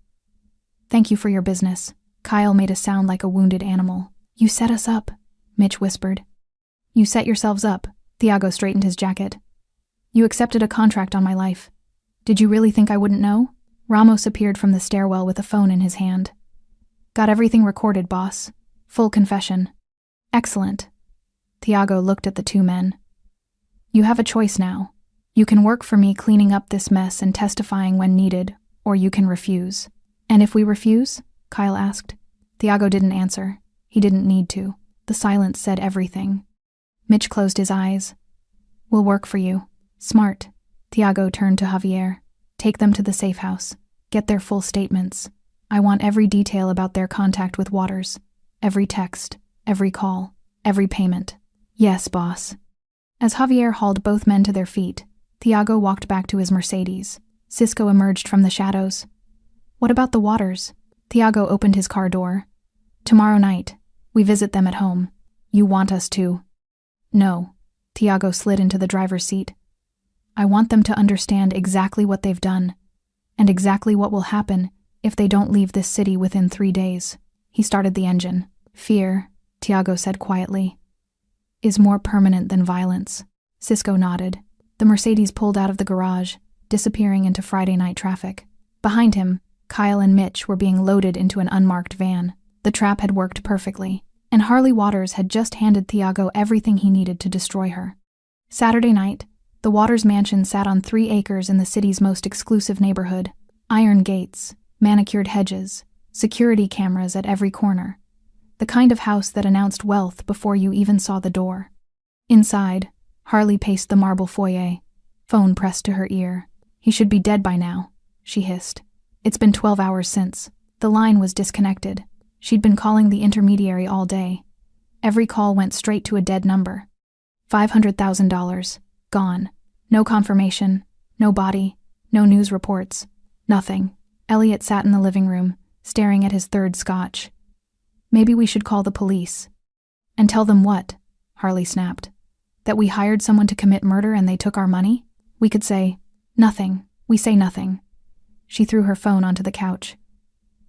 Thank you for your business. Kyle made a sound like a wounded animal. You set us up, Mitch whispered. You set yourselves up. Thiago straightened his jacket. You accepted a contract on my life. Did you really think I wouldn't know? Ramos appeared from the stairwell with a phone in his hand. Got everything recorded, boss. Full confession. Excellent. Thiago looked at the two men. You have a choice now. You can work for me cleaning up this mess and testifying when needed, or you can refuse. And if we refuse? Kyle asked. Thiago didn't answer. He didn't need to. The silence said everything. Mitch closed his eyes. We'll work for you. Smart. Thiago turned to Javier. Take them to the safe house. Get their full statements. I want every detail about their contact with Waters. Every text, every call, every payment. Yes, boss. As Javier hauled both men to their feet, Thiago walked back to his Mercedes. Cisco emerged from the shadows. What about the Waters? Thiago opened his car door. Tomorrow night. We visit them at home. You want us to? No. Thiago slid into the driver's seat. I want them to understand exactly what they've done, and exactly what will happen if they don't leave this city within 3 days. He started the engine. Fear, Thiago said quietly, is more permanent than violence. Cisco nodded. The Mercedes pulled out of the garage, disappearing into Friday night traffic. Behind him, Kyle and Mitch were being loaded into an unmarked van. The trap had worked perfectly, and Harley Waters had just handed Thiago everything he needed to destroy her. Saturday night, the Waters mansion sat on 3 acres in the city's most exclusive neighborhood. Iron gates, manicured hedges, security cameras at every corner. The kind of house that announced wealth before you even saw the door. Inside, Harley paced the marble foyer, phone pressed to her ear. He should be dead by now, she hissed. It's been 12 hours since. The line was disconnected. She'd been calling the intermediary all day. Every call went straight to a dead number. $500,000. Gone. No confirmation. No body. No news reports. Nothing. Elliot sat in the living room, staring at his third scotch. Maybe we should call the police. And tell them what? Harley snapped. That we hired someone to commit murder and they took our money? We could say, nothing. We say nothing. She threw her phone onto the couch.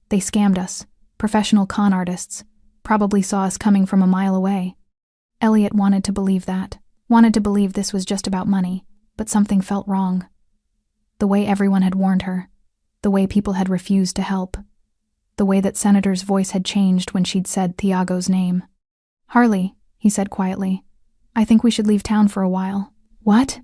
They scammed us. Professional con artists. Probably saw us coming from a mile away. Elliot wanted to believe that. Wanted to believe this was just about money, but something felt wrong. The way everyone had warned her. The way people had refused to help. The way that Senator's voice had changed when she'd said Thiago's name. Harley, he said quietly, I think we should leave town for a while. What?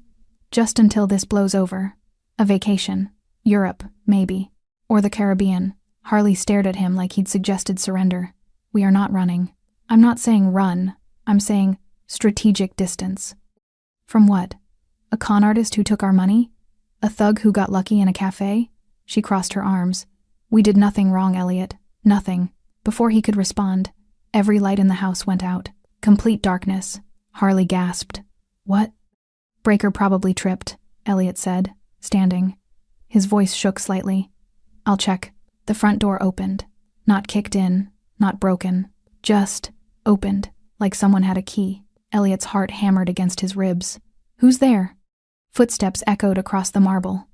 Just until this blows over. A vacation. Europe, maybe. Or the Caribbean. Harley stared at him like he'd suggested surrender. We are not running. I'm not saying run. I'm saying strategic distance. From what? A con artist who took our money? A thug who got lucky in a cafe? She crossed her arms. We did nothing wrong, Elliot. Nothing. Before he could respond, every light in the house went out. Complete darkness. Harley gasped. What? Breaker probably tripped, Elliot said, standing. His voice shook slightly. I'll check. The front door opened. Not kicked in, not broken. Just opened, like someone had a key. Elliot's heart hammered against his ribs. Who's there? Footsteps echoed across the marble.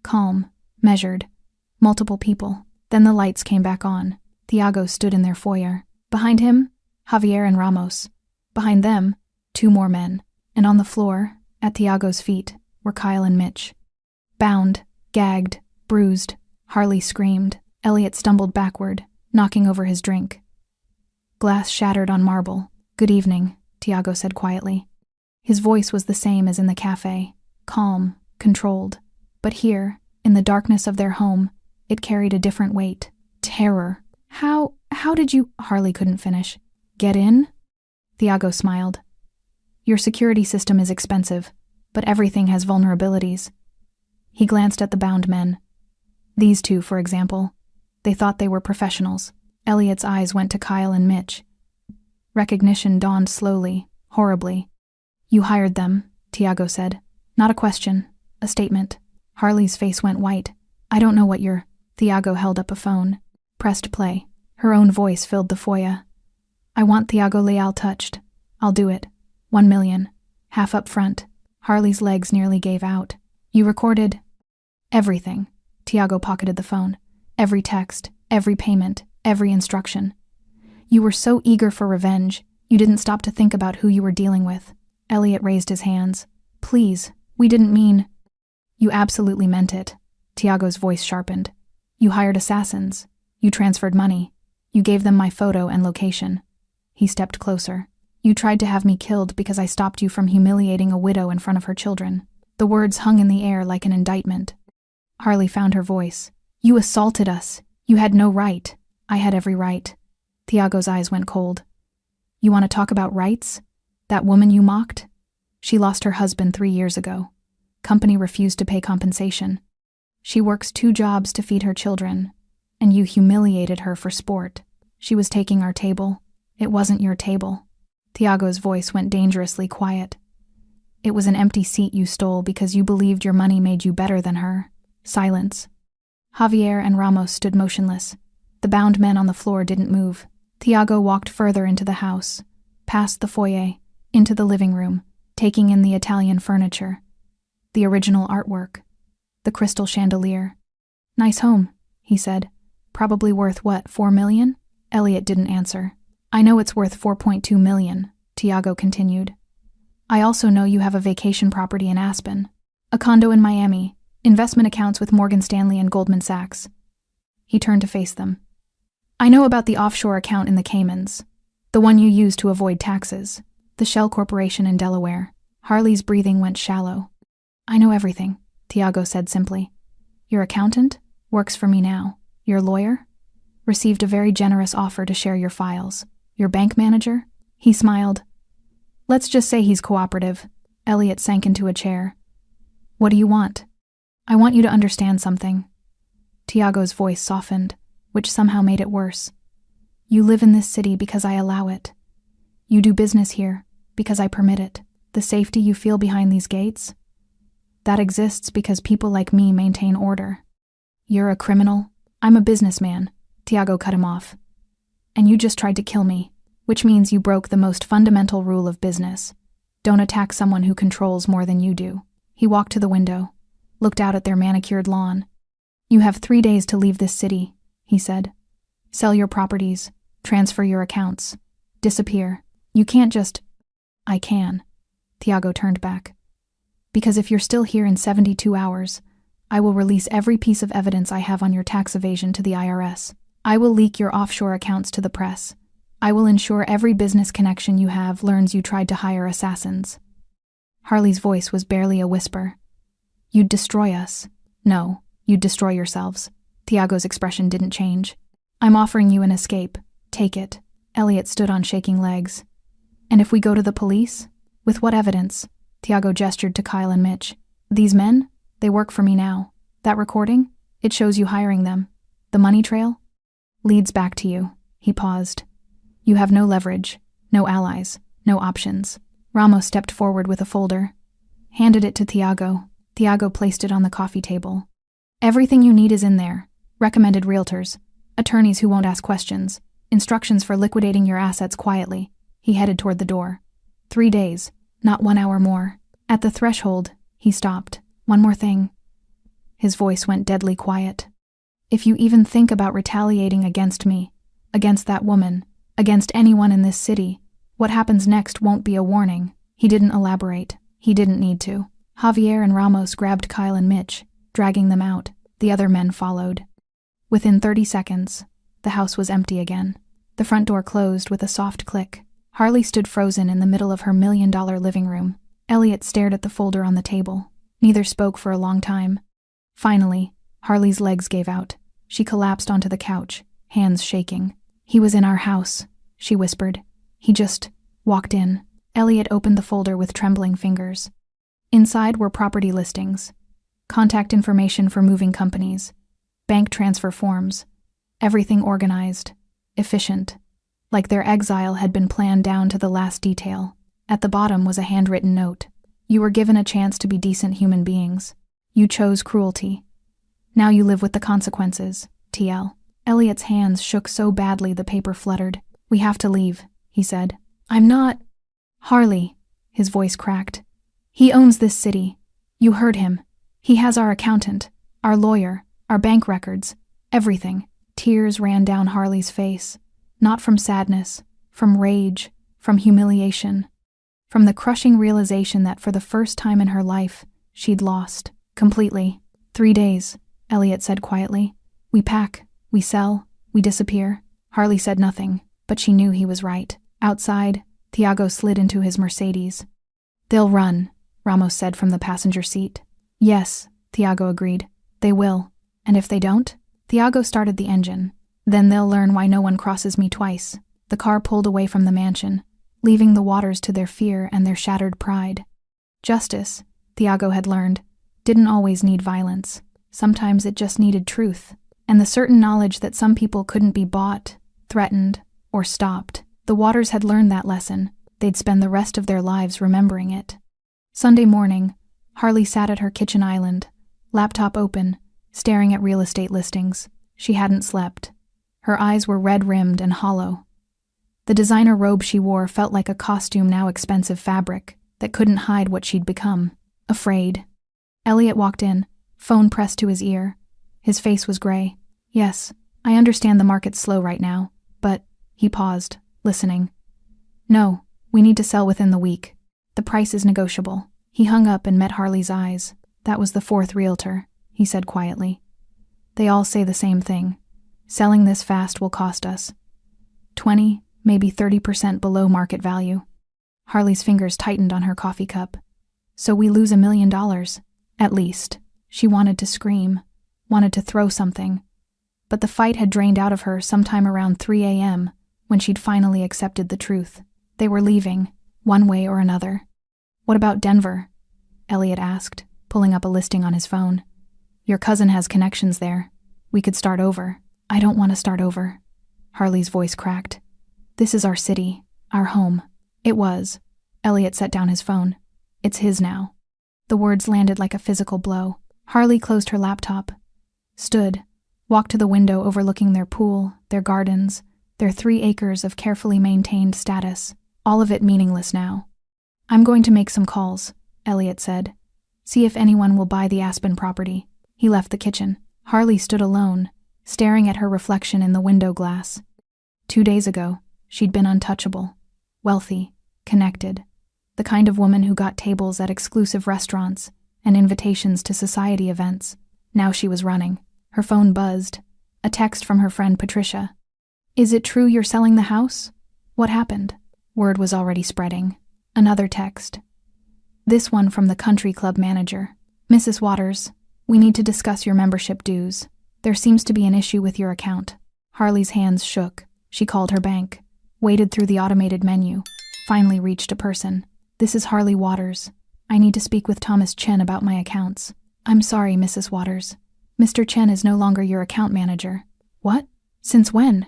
Calm, measured. Multiple people. Then the lights came back on. Thiago stood in their foyer. Behind him, Javier and Ramos. Behind them, 2 more men. And on the floor, at Thiago's feet, were Kyle and Mitch. Bound, gagged, bruised, Harley screamed. Elliot stumbled backward, knocking over his drink. Glass shattered on marble. "Good evening," Thiago said quietly. His voice was the same as in the cafe, calm, controlled. But here, in the darkness of their home, it carried a different weight. Terror. How did you— Harley couldn't finish. "Get in?" Thiago smiled. "Your security system is expensive, but everything has vulnerabilities." He glanced at the bound men. These 2, for example. They thought they were professionals. Elliot's eyes went to Kyle and Mitch. Recognition dawned slowly, horribly. "You hired them," Thiago said. "Not a question, a statement." Harley's face went white. "I don't know what you're—" Thiago held up a phone, pressed play. Her own voice filled the foyer. "I want Thiago Leal touched. I'll do it. 1 million. Half up front." Harley's legs nearly gave out. "You recorded—" "Everything." Thiago pocketed the phone. "Every text, every payment, every instruction. You were so eager for revenge, you didn't stop to think about who you were dealing with." Elliot raised his hands. "Please, we didn't mean—" "You absolutely meant it." Thiago's voice sharpened. "You hired assassins. You transferred money. You gave them my photo and location." He stepped closer. "You tried to have me killed because I stopped you from humiliating a widow in front of her children." The words hung in the air like an indictment. Harley found her voice. "You assaulted us. You had no right." "I had every right." Thiago's eyes went cold. "You want to talk about rights? That woman you mocked? She lost her husband 3 years ago. Company refused to pay compensation. She works 2 jobs to feed her children, and you humiliated her for sport. She was taking our table. It wasn't your table." Thiago's voice went dangerously quiet. "It was an empty seat you stole because you believed your money made you better than her." Silence. Javier and Ramos stood motionless. The bound men on the floor didn't move. Thiago walked further into the house, past the foyer, into the living room, taking in the Italian furniture, the original artwork, the crystal chandelier. "Nice home," he said. "Probably worth what, 4 million? Elliot didn't answer. "I know it's worth 4.2 million, Thiago continued. "I also know you have a vacation property in Aspen, a condo in Miami, investment accounts with Morgan Stanley and Goldman Sachs." He turned to face them. "I know about the offshore account in the Caymans, the one you used to avoid taxes, the Shell Corporation in Delaware." Harley's breathing went shallow. "I know everything," Thiago said simply. "Your accountant works for me now. Your lawyer received a very generous offer to share your files. Your bank manager?" He smiled. "Let's just say he's cooperative." Elliot sank into a chair. "What do you want?" "I want you to understand something." Thiago's voice softened, which somehow made it worse. "You live in this city because I allow it. You do business here because I permit it. The safety you feel behind these gates, that exists because people like me maintain order. You're a criminal. I'm a businessman." Thiago cut him off. "And you just tried to kill me, which means you broke the most fundamental rule of business. Don't attack someone who controls more than you do." He walked to the window, looked out at their manicured lawn. "You have 3 days to leave this city," he said. "Sell your properties, transfer your accounts, disappear. You can't just—" "I can." Thiago turned back. "Because if you're still here in 72 hours, I will release every piece of evidence I have on your tax evasion to the IRS. I will leak your offshore accounts to the press. I will ensure every business connection you have learns you tried to hire assassins." Harley's voice was barely a whisper. "You'd destroy us." "No, you'd destroy yourselves." Thiago's expression didn't change. "I'm offering you an escape. Take it." Elliot stood on shaking legs. "And if we go to the police? With what evidence?" Thiago gestured to Kyle and Mitch. "These men? They work for me now. That recording? It shows you hiring them. The money trail? Leads back to you." He paused. "You have no leverage, no allies, no options." Ramos stepped forward with a folder, handed it to Thiago. Thiago placed it on the coffee table. "Everything you need is in there. Recommended realtors, attorneys who won't ask questions, instructions for liquidating your assets quietly." He headed toward the door. 3 days, not 1 hour more. At the threshold, he stopped. "One more thing." His voice went deadly quiet. If you even think about retaliating against me, against that woman, against anyone in this city, what happens next won't be a warning." He didn't elaborate. He didn't need to. Javier and Ramos grabbed Kyle and Mitch, dragging them out. The other men followed. Within 30 seconds, the house was empty again. The front door closed with a soft click. Harley stood frozen in the middle of her $1 million living room. Elliot stared at the folder on the table. Neither spoke for a long time. Finally, Harley's legs gave out. She collapsed onto the couch, hands shaking. "He was in our house," she whispered. "He just walked in." Elliot opened the folder with trembling fingers. Inside were property listings, contact information for moving companies, bank transfer forms, everything organized, efficient, like their exile had been planned down to the last detail. At the bottom was a handwritten note. "You were given a chance to be decent human beings. You chose cruelty. Now you live with the consequences, TL." Elliot's hands shook so badly the paper fluttered. "We have to leave," he said. "I'm not—" "Harley," his voice cracked. "He owns this city. You heard him. He has our accountant, our lawyer, our bank records, everything." Tears ran down Harley's face, not from sadness, from rage, from humiliation, from the crushing realization that for the first time in her life, she'd lost, completely. 3 days, Elliot said quietly. "We pack, we sell, we disappear." Harley said nothing, but she knew he was right. Outside, Thiago slid into his Mercedes. "They'll run," Ramos said from the passenger seat. "Yes," Thiago agreed. "They will. And if they don't?" Thiago started the engine. "Then they'll learn why no one crosses me twice." The car pulled away from the mansion, leaving the waters to their fear and their shattered pride. Justice, Thiago had learned, didn't always need violence. Sometimes it just needed truth, and the certain knowledge that some people couldn't be bought, threatened, or stopped. The waters had learned that lesson. They'd spend the rest of their lives remembering it. Sunday morning, Harley sat at her kitchen island, laptop open, staring at real estate listings. She hadn't slept. Her eyes were red-rimmed and hollow. The designer robe she wore felt like a costume now expensive fabric that couldn't hide what she'd become. Afraid. Elliot walked in, phone pressed to his ear. His face was gray. "Yes, I understand the market's slow right now, but—" He paused, listening. "No, we need to sell within the week. The price is negotiable." He hung up and met Harley's eyes. "That was the 4th realtor," he said quietly. "They all say the same thing. Selling this fast will cost us 20, maybe 30% below market value." Harley's fingers tightened on her coffee cup. "So we lose $1 million, at least." She wanted to scream, wanted to throw something. But the fight had drained out of her sometime around 3 a.m., when she'd finally accepted the truth. They were leaving, one way or another. "What about Denver?" Elliot asked, pulling up a listing on his phone. "Your cousin has connections there. We could start over." "I don't want to start over." Harley's voice cracked. "This is our city, our home." It was. Elliot set down his phone. "It's his now." The words landed like a physical blow. Harley closed her laptop, stood, walked to the window overlooking their pool, their gardens, their 3 acres of carefully maintained status, all of it meaningless now. "I'm going to make some calls," Elliot said. "See if anyone will buy the Aspen property." He left the kitchen. Harley stood alone, staring at her reflection in the window glass. 2 days ago, she'd been untouchable, wealthy, connected, the kind of woman who got tables at exclusive restaurants and invitations to society events. Now she was running. Her phone buzzed. A text from her friend Patricia. "Is it true you're selling the house? What happened?" Word was already spreading. Another text. This one from the country club manager. "Mrs. Waters, we need to discuss your membership dues. There seems to be an issue with your account." Harley's hands shook. She called her bank, waded through the automated menu, finally reached a person. "This is Harley Waters. I need to speak with Thomas Chen about my accounts." "I'm sorry, Mrs. Waters. Mr. Chen is no longer your account manager." "What? Since when?"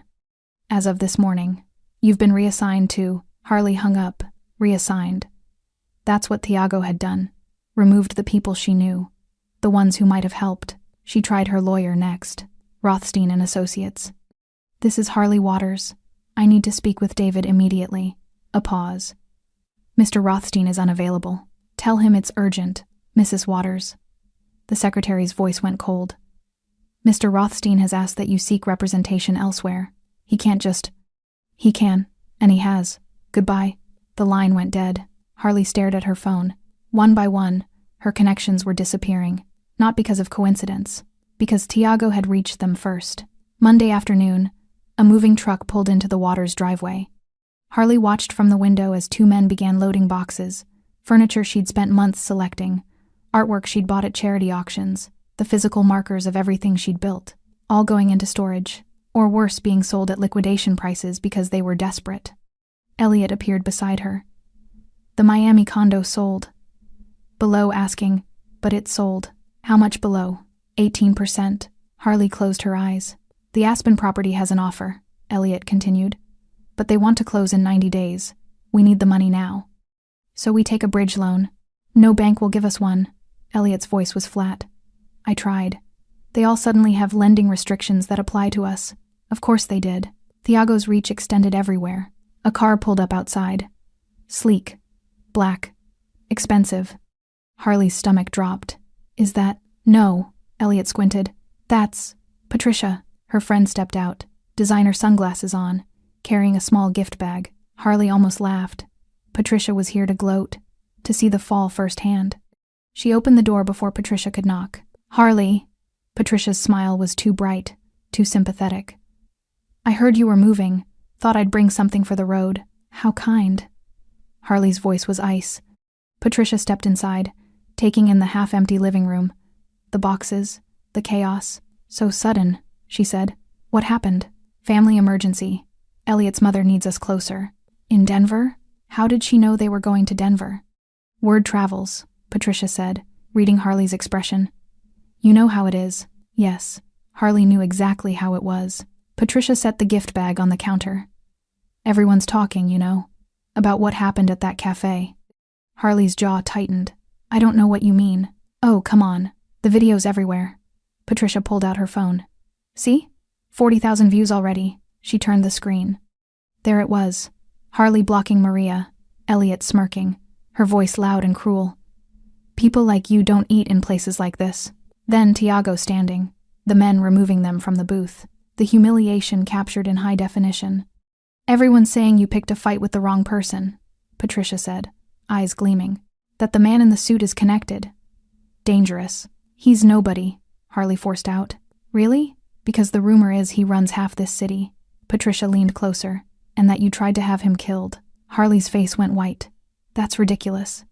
"As of this morning. You've been reassigned to—" Harley hung up. Reassigned. That's what Thiago had done. Removed the people she knew. The ones who might have helped. She tried her lawyer next. Rothstein and Associates. "This is Harley Waters. I need to speak with David immediately." A pause. "Mr. Rothstein is unavailable. Tell him it's urgent, Mrs. Waters." The secretary's voice went cold. Mr. Rothstein has asked that you seek representation elsewhere. He can't just... He can, and he has. Goodbye." The line went dead. Harley stared at her phone. One by one, her connections were disappearing. Not because of coincidence, because Tiago had reached them first. Monday afternoon, a moving truck pulled into the Waters driveway. Harley watched from the window as two men began loading boxes, furniture she'd spent months selecting, artwork she'd bought at charity auctions, the physical markers of everything she'd built, all going into storage, or worse, being sold at liquidation prices because they were desperate. Elliot appeared beside her. "The Miami condo sold." Below, asking, "But it sold. How much below?" 18%. Harley closed her eyes. "The Aspen property has an offer," Elliot continued. "But they want to close in 90 days. We need the money now. So we take a bridge loan." "No bank will give us one." Elliot's voice was flat. "I tried. They all suddenly have lending restrictions that apply to us." Of course they did. Thiago's reach extended everywhere. A car pulled up outside. Sleek. Black. Expensive. Harley's stomach dropped. "Is that—" "No," Elliot squinted. "That's Patricia." Her friend stepped out, designer sunglasses on, carrying a small gift bag. Harley almost laughed. Patricia was here to gloat, to see the fall firsthand. She opened the door before Patricia could knock. "Harley." Patricia's smile was too bright, too sympathetic. "I heard you were moving. Thought I'd bring something for the road. How kind." Harley's voice was ice. Patricia stepped inside, taking in the half-empty living room. The boxes, the chaos. "So sudden," she said. "What happened?" "Family emergency. Elliot's mother needs us closer." "In Denver?" How did she know they were going to Denver? "Word travels," Patricia said, reading Harley's expression. "You know how it is." Yes, Harley knew exactly how it was. Patricia set the gift bag on the counter. "Everyone's talking, you know, about what happened at that cafe." Harley's jaw tightened. "I don't know what you mean." "Oh, come on. The video's everywhere." Patricia pulled out her phone. "See? 40,000 views already." She turned the screen. There it was. Harley blocking Maria, Elliot smirking, her voice loud and cruel. "People like you don't eat in places like this." Then Tiago standing, the men removing them from the booth, the humiliation captured in high definition. "Everyone's saying you picked a fight with the wrong person," Patricia said, eyes gleaming. "That the man in the suit is connected. Dangerous. He's nobody," Harley forced out. "Really? Because the rumor is he runs half this city." Patricia leaned closer. "And that you tried to have him killed." Harley's face went white. "That's ridiculous."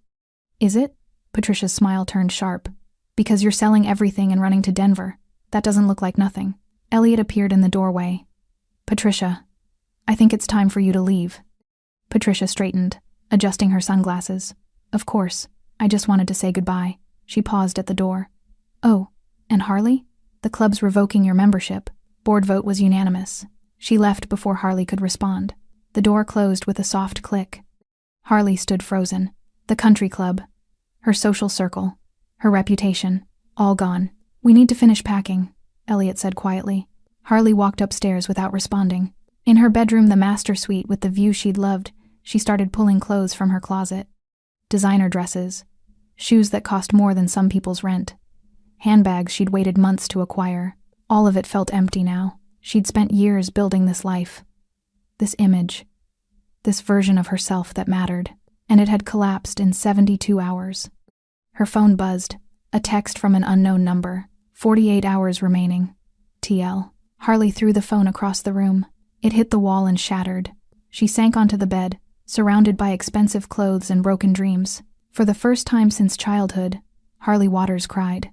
"Is it?" Patricia's smile turned sharp. "Because you're selling everything and running to Denver. That doesn't look like nothing." Elliot appeared in the doorway. "Patricia, I think it's time for you to leave." Patricia straightened, adjusting her sunglasses. "Of course, I just wanted to say goodbye." She paused at the door. "Oh, and Harley? The club's revoking your membership. Board vote was unanimous." She left before Harley could respond. The door closed with a soft click. Harley stood frozen. The country club, her social circle, her reputation, all gone. "We need to finish packing," Elliot said quietly. Harley walked upstairs without responding. In her bedroom, the master suite with the view she'd loved, she started pulling clothes from her closet. Designer dresses, shoes that cost more than some people's rent, handbags she'd waited months to acquire. All of it felt empty now. She'd spent years building this life, this image, this version of herself that mattered, and it had collapsed in 72 hours. Her phone buzzed, a text from an unknown number. 48 hours remaining. TL. Harley threw the phone across the room. It hit the wall and shattered. She sank onto the bed, surrounded by expensive clothes and broken dreams. For the first time since childhood, Harley Waters cried.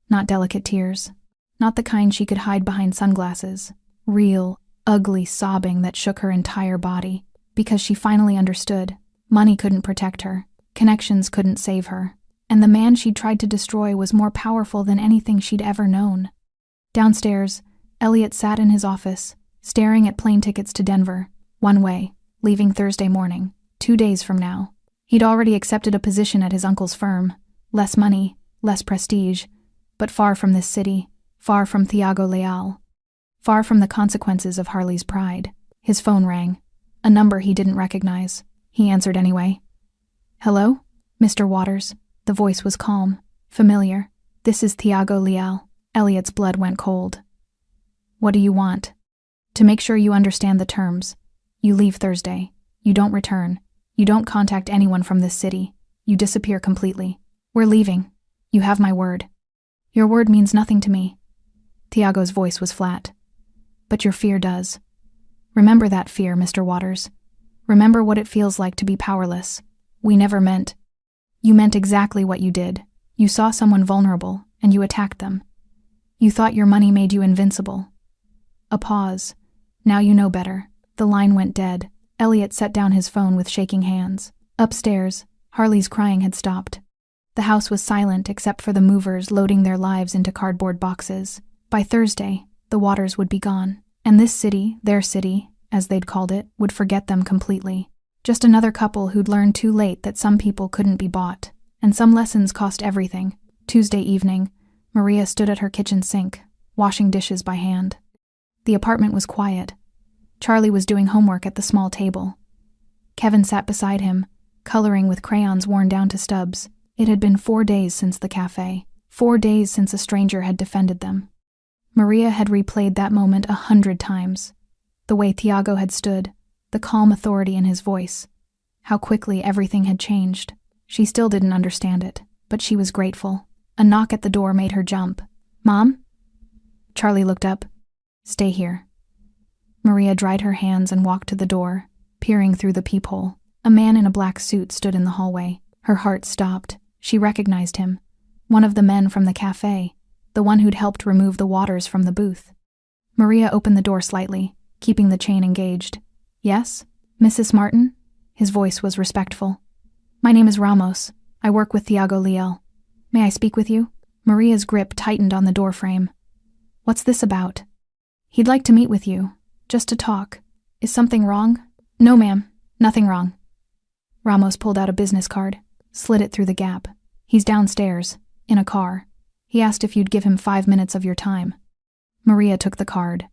Not delicate tears. Not the kind she could hide behind sunglasses. Real, ugly sobbing that shook her entire body. Because she finally understood. Money couldn't protect her. Connections couldn't save her. And the man she'd tried to destroy was more powerful than anything she'd ever known. Downstairs, Elliot sat in his office, staring at plane tickets to Denver, one way, leaving Thursday morning, 2 days from now. He'd already accepted a position at his uncle's firm. Less money, less prestige, but far from this city, far from Thiago Leal, far from the consequences of Harley's pride. His phone rang. A number he didn't recognize. He answered anyway. "Hello? Mr. Waters." The voice was calm, familiar. "This is Thiago Leal." Elliot's blood went cold. What do you want? To make sure you understand the terms. You leave Thursday. You don't return. You don't contact anyone from this city. You disappear completely. We're leaving. You have my word. Your word means nothing to me. Tiago's voice was flat. But your fear does. Remember that fear, Mr. Waters. Remember what it feels like to be powerless. We never meant. You meant exactly what you did. You saw someone vulnerable, and you attacked them. You thought your money made you invincible. A pause. Now you know better. The line went dead. Elliot set down his phone with shaking hands. Upstairs, Harley's crying had stopped. The house was silent except for the movers loading their lives into cardboard boxes. By Thursday, the Waters would be gone, and this city, their city, as they'd called it, would forget them completely. Just another couple who'd learned too late that some people couldn't be bought, and some lessons cost everything. Tuesday evening, Maria stood at her kitchen sink, washing dishes by hand. The apartment was quiet. Charlie was doing homework at the small table. Kevin sat beside him, coloring with crayons worn down to stubs. It had been 4 days since the cafe, 4 days since a stranger had defended them. Maria had replayed that moment 100 times. The way Tiago had stood, the calm authority in his voice. How quickly everything had changed. She still didn't understand it, but she was grateful. A knock at the door made her jump. "Mom?" Charlie looked up. "Stay here." Maria dried her hands and walked to the door, peering through the peephole. A man in a black suit stood in the hallway. Her heart stopped. She recognized him. One of the men from the cafe, the one who'd helped remove the Waters from the booth. Maria opened the door slightly, keeping the chain engaged. "Yes? Mrs. Martin?" His voice was respectful. "My name is Ramos. I work with Tiago Liel. May I speak with you?" Maria's grip tightened on the doorframe. "What's this about?" "He'd like to meet with you. Just to talk. Is something wrong?" "No, ma'am. Nothing wrong." Ramos pulled out a business card, slid it through the gap. "He's downstairs, in a car. He asked if you'd give him 5 minutes of your time." Maria took the card.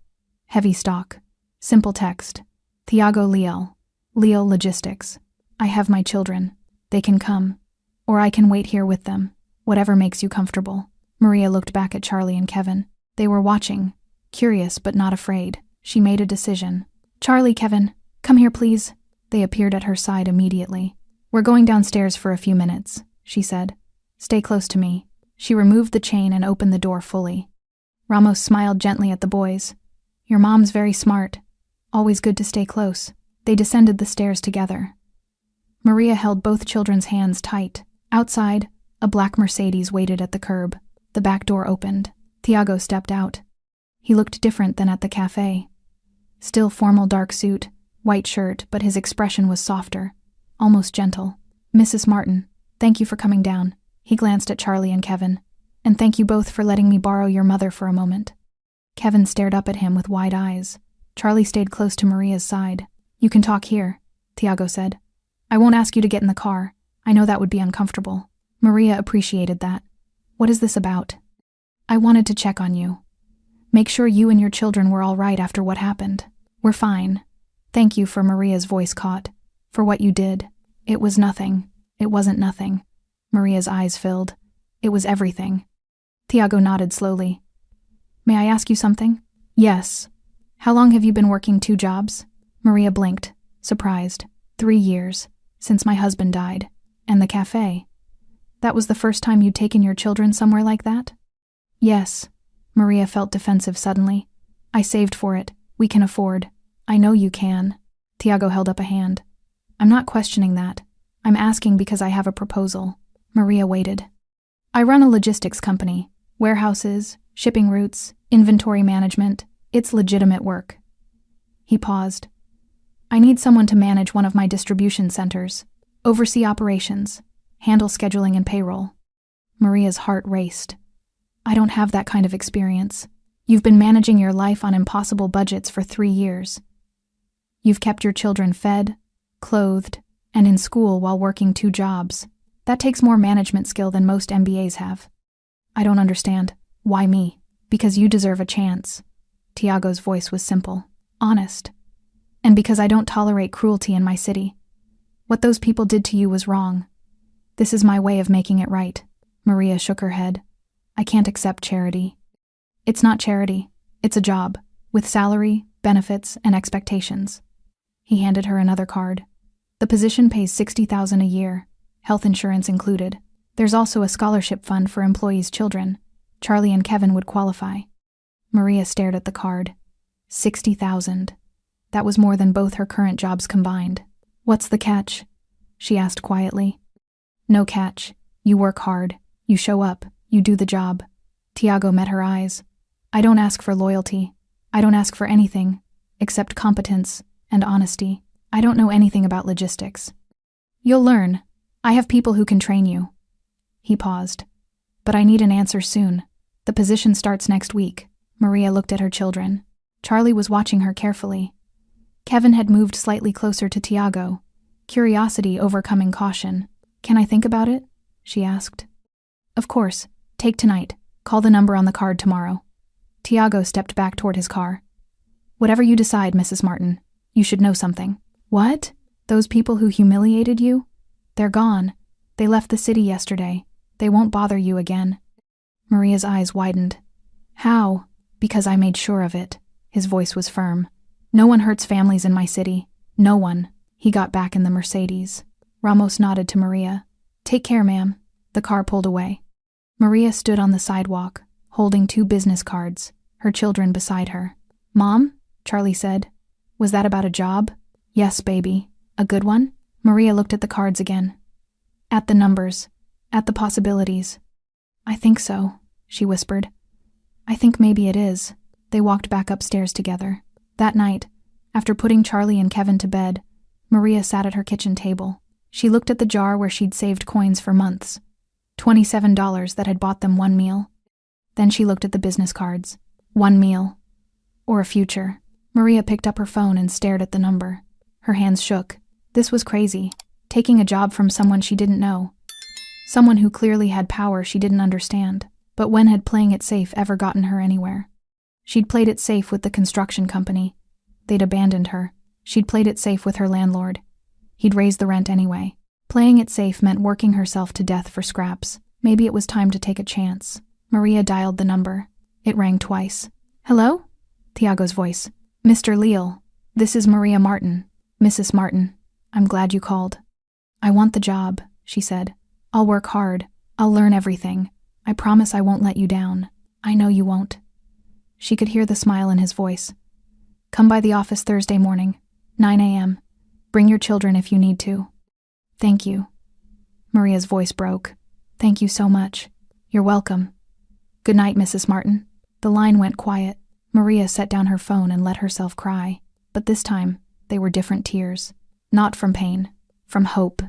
Heavy stock. Simple text. "Tiago Liel. Liel Logistics. I have my children. They can come. Or I can wait here with them. Whatever makes you comfortable." Maria looked back at Charlie and Kevin. They were watching, curious but not afraid. She made a decision. "Charlie, Kevin, come here please." They appeared at her side immediately. "We're going downstairs for a few minutes," she said. "Stay close to me." She removed the chain and opened the door fully. Ramos smiled gently at the boys. "Your mom's very smart. Always good to stay close." They descended the stairs together. Maria held both children's hands tight. Outside, a black Mercedes waited at the curb. The back door opened. Tiago stepped out. He looked different than at the cafe. Still formal dark suit, white shirt, but his expression was softer, almost gentle. "Mrs. Martin, thank you for coming down." He glanced at Charlie and Kevin. "And thank you both for letting me borrow your mother for a moment." Kevin stared up at him with wide eyes. Charlie stayed close to Maria's side. "You can talk here," Tiago said. "I won't ask you to get in the car. I know that would be uncomfortable." Maria appreciated that. "What is this about?" "I wanted to check on you. Make sure you and your children were all right after what happened." "We're fine. Thank you," for Maria's voice caught. "For what you did. It was nothing. It wasn't nothing." Maria's eyes filled. "It was everything." Tiago nodded slowly. "May I ask you something?" "Yes. How long have you been working 2 jobs? Maria blinked, surprised. 3 years. Since my husband died. And the cafe. That was the first time you'd taken your children somewhere like that?" "Yes." Maria felt defensive suddenly. "I saved for it. We can afford." "I know you can." Tiago held up a hand. "I'm not questioning that. I'm asking because I have a proposal." Maria waited. "I run a logistics company. Warehouses, shipping routes, inventory management. It's legitimate work." He paused. "I need someone to manage one of my distribution centers, oversee operations, handle scheduling and payroll." Maria's heart raced. "I don't have that kind of experience. You've been managing your life on impossible budgets for 3 years. You've kept your children fed, clothed, and in school while working 2 jobs. That takes more management skill than most MBAs have." "I don't understand. Why me?" "Because you deserve a chance." Tiago's voice was simple, honest. "And because I don't tolerate cruelty in my city. What those people did to you was wrong. This is my way of making it right." Maria shook her head. "I can't accept charity." It's not charity. It's a job, with salary, benefits, and expectations. He handed her another card. The position pays $60,000 a year, health insurance included. There's also a scholarship fund for employees' children. Charlie and Kevin would qualify. Maria stared at the card. $60,000. That was more than both her current jobs combined. What's the catch? She asked quietly. No catch. You work hard. You show up. You do the job. Tiago met her eyes. I don't ask for loyalty. I don't ask for anything, except competence and honesty. I don't know anything about logistics. You'll learn. I have people who can train you. He paused. But I need an answer soon. The position starts next week. Maria looked at her children. Charlie was watching her carefully. Kevin had moved slightly closer to Tiago, curiosity overcoming caution. Can I think about it? She asked. Of course. Take tonight. Call the number on the card tomorrow. Tiago stepped back toward his car. Whatever you decide, Mrs. Martin, you should know something. What? Those people who humiliated you? They're gone. They left the city yesterday. They won't bother you again. Maria's eyes widened. How? Because I made sure of it. His voice was firm. No one hurts families in my city. No one. He got back in the Mercedes. Ramos nodded to Maria. Take care, ma'am. The car pulled away. Maria stood on the sidewalk, holding 2 business cards, her children beside her. Mom? Charlie said. Was that about a job? Yes, baby. A good one? Maria looked at the cards again. At the numbers. At the possibilities. I think so, she whispered. I think maybe it is. They walked back upstairs together. That night, after putting Charlie and Kevin to bed, Maria sat at her kitchen table. She looked at the jar where she'd saved coins for months. $27 that had bought them 1 meal. Then she looked at the business cards. 1 meal. Or a future. Maria picked up her phone and stared at the number. Her hands shook. This was crazy. Taking a job from someone she didn't know. Someone who clearly had power she didn't understand. But when had playing it safe ever gotten her anywhere? She'd played it safe with the construction company. They'd abandoned her. She'd played it safe with her landlord. He'd raised the rent anyway. Playing it safe meant working herself to death for scraps. Maybe it was time to take a chance. Maria dialed the number. It rang twice. Hello? Tiago's voice. Mr. Leal. This is Maria Martin. Mrs. Martin. I'm glad you called. I want the job, she said. I'll work hard. I'll learn everything. I promise I won't let you down. I know you won't. She could hear the smile in his voice. Come by the office Thursday morning, 9 a.m. Bring your children if you need to. Thank you. Maria's voice broke. Thank you so much. You're welcome. Good night, Mrs. Martin. The line went quiet. Maria set down her phone and let herself cry. But this time, they were different tears. Not from pain, from hope.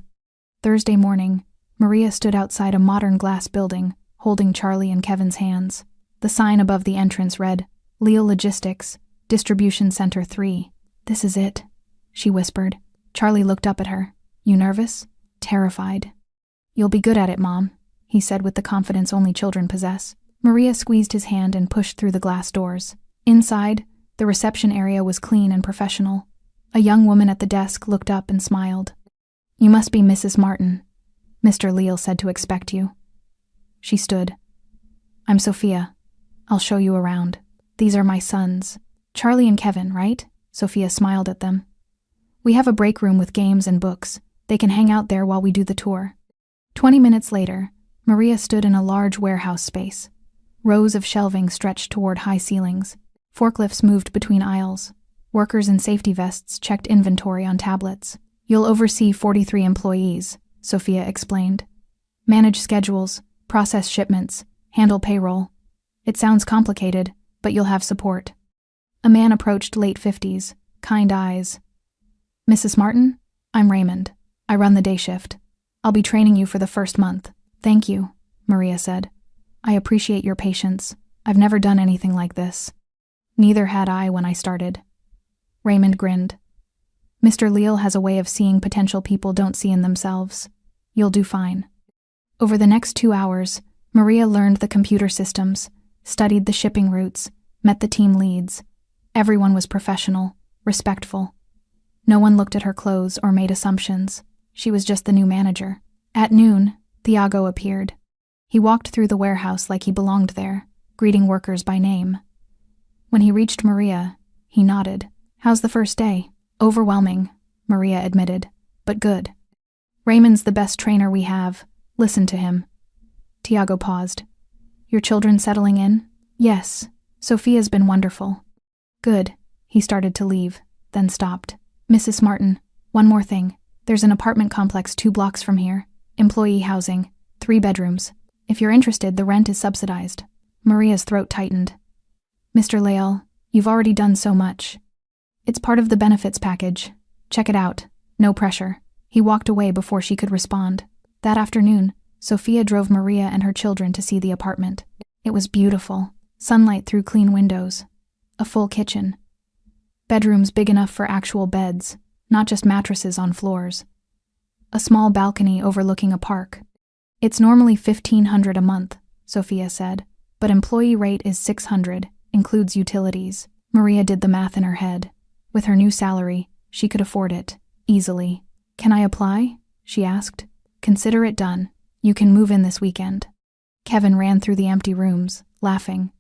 Thursday morning, Maria stood outside a modern glass building, holding Charlie and Kevin's hands. The sign above the entrance read, Leal Logistics, Distribution Center 3. This is it, she whispered. Charlie looked up at her. You nervous? Terrified. You'll be good at it, Mom, he said with the confidence only children possess. Maria squeezed his hand and pushed through the glass doors. Inside, the reception area was clean and professional. A young woman at the desk looked up and smiled. You must be Mrs. Martin. Mr. Leal said to expect you. She stood. I'm Sophia. I'll show you around. These are my sons. Charlie and Kevin, right? Sophia smiled at them. We have a break room with games and books. They can hang out there while we do the tour. 20 minutes later, Maria stood in a large warehouse space. Rows of shelving stretched toward high ceilings. Forklifts moved between aisles. Workers in safety vests checked inventory on tablets. You'll oversee 43 employees, Sophia explained. Manage schedules, process shipments, handle payroll. It sounds complicated, but you'll have support. A man approached late 50s, kind eyes. Mrs. Martin, I'm Raymond. I run the day shift. I'll be training you for the first month. Thank you, Maria said. I appreciate your patience. I've never done anything like this. Neither had I when I started. Raymond grinned. Mr. Leal has a way of seeing potential people don't see in themselves. You'll do fine. Over the next 2 hours, Maria learned the computer systems, studied the shipping routes, met the team leads. Everyone was professional, respectful. No one looked at her clothes or made assumptions. She was just the new manager. At noon, Thiago appeared. He walked through the warehouse like he belonged there. greeting workers by name. When he reached Maria, he nodded. "How's the first day?" "Overwhelming," Maria admitted, "but good. Raymond's the best trainer we have. Listen to him." Tiago paused. "Your children settling in?" "Yes. Sophia's been wonderful." "Good." He started to leave, then stopped. "Mrs. Martin, one more thing. There's an apartment complex 2 blocks from here. Employee housing, 3 bedrooms. If you're interested, the rent is subsidized." Maria's throat tightened. "Mr. Leal, you've already done so much." "It's part of the benefits package. Check it out. No pressure." He walked away before she could respond. That afternoon, Sophia drove Maria and her children to see the apartment. It was beautiful. Sunlight through clean windows. A full kitchen. Bedrooms big enough for actual beds, not just mattresses on floors. A small balcony overlooking a park. "It's normally $1,500 a month," Sophia said, "but employee rate is $600, includes utilities." Maria did the math in her head. With her new salary, she could afford it, easily. "Can I apply?" she asked. "Consider it done. You can move in this weekend." Kevin ran through the empty rooms, laughing.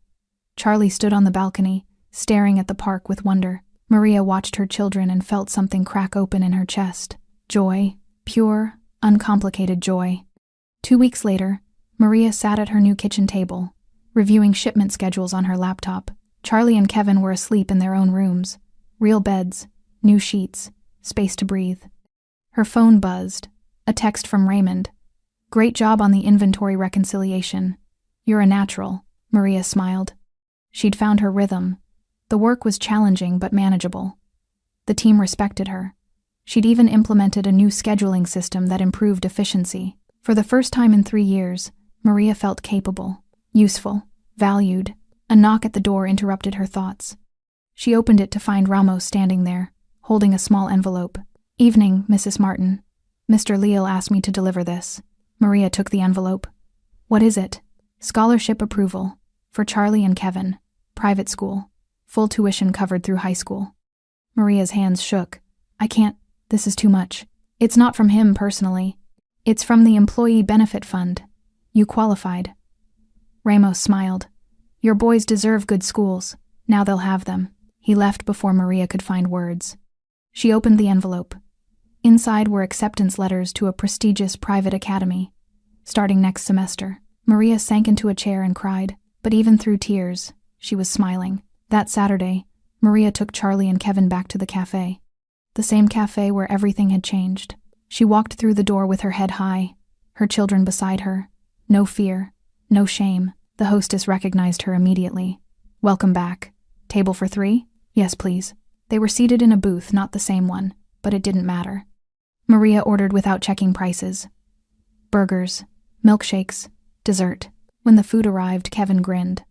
Charlie stood on the balcony, staring at the park with wonder. Maria watched her children and felt something crack open in her chest. Joy, pure, uncomplicated joy. 2 weeks later, Maria sat at her new kitchen table, reviewing shipment schedules on her laptop. Charlie and Kevin were asleep in their own rooms. Real beds, new sheets, space to breathe. Her phone buzzed. A text from Raymond. "Great job on the inventory reconciliation. You're a natural," Maria smiled. She'd found her rhythm. The work was challenging but manageable. The team respected her. She'd even implemented a new scheduling system that improved efficiency. For the first time in 3 years, Maria felt capable, useful, valued. A knock at the door interrupted her thoughts. She opened it to find Ramos standing there, holding a small envelope. "Evening, Mrs. Martin. Mr. Leal asked me to deliver this." Maria took the envelope. "What is it?" "Scholarship approval. For Charlie and Kevin. Private school. Full tuition covered through high school." Maria's hands shook. "I can't. This is too much. It's not from him personally. It's from the Employee Benefit Fund. You qualified." Ramos smiled. "Your boys deserve good schools. Now they'll have them." He left before Maria could find words. She opened the envelope. Inside were acceptance letters to a prestigious private academy. Starting next semester. Maria sank into a chair and cried, but even through tears, she was smiling. That Saturday, Maria took Charlie and Kevin back to the cafe. The same cafe where everything had changed. She walked through the door with her head high, her children beside her. No fear, no shame. The hostess recognized her immediately. "Welcome back. Table for 3? "Yes, please." They were seated in a booth, not the same one, but it didn't matter. Maria ordered without checking prices. Burgers, milkshakes, dessert. When the food arrived, Kevin grinned.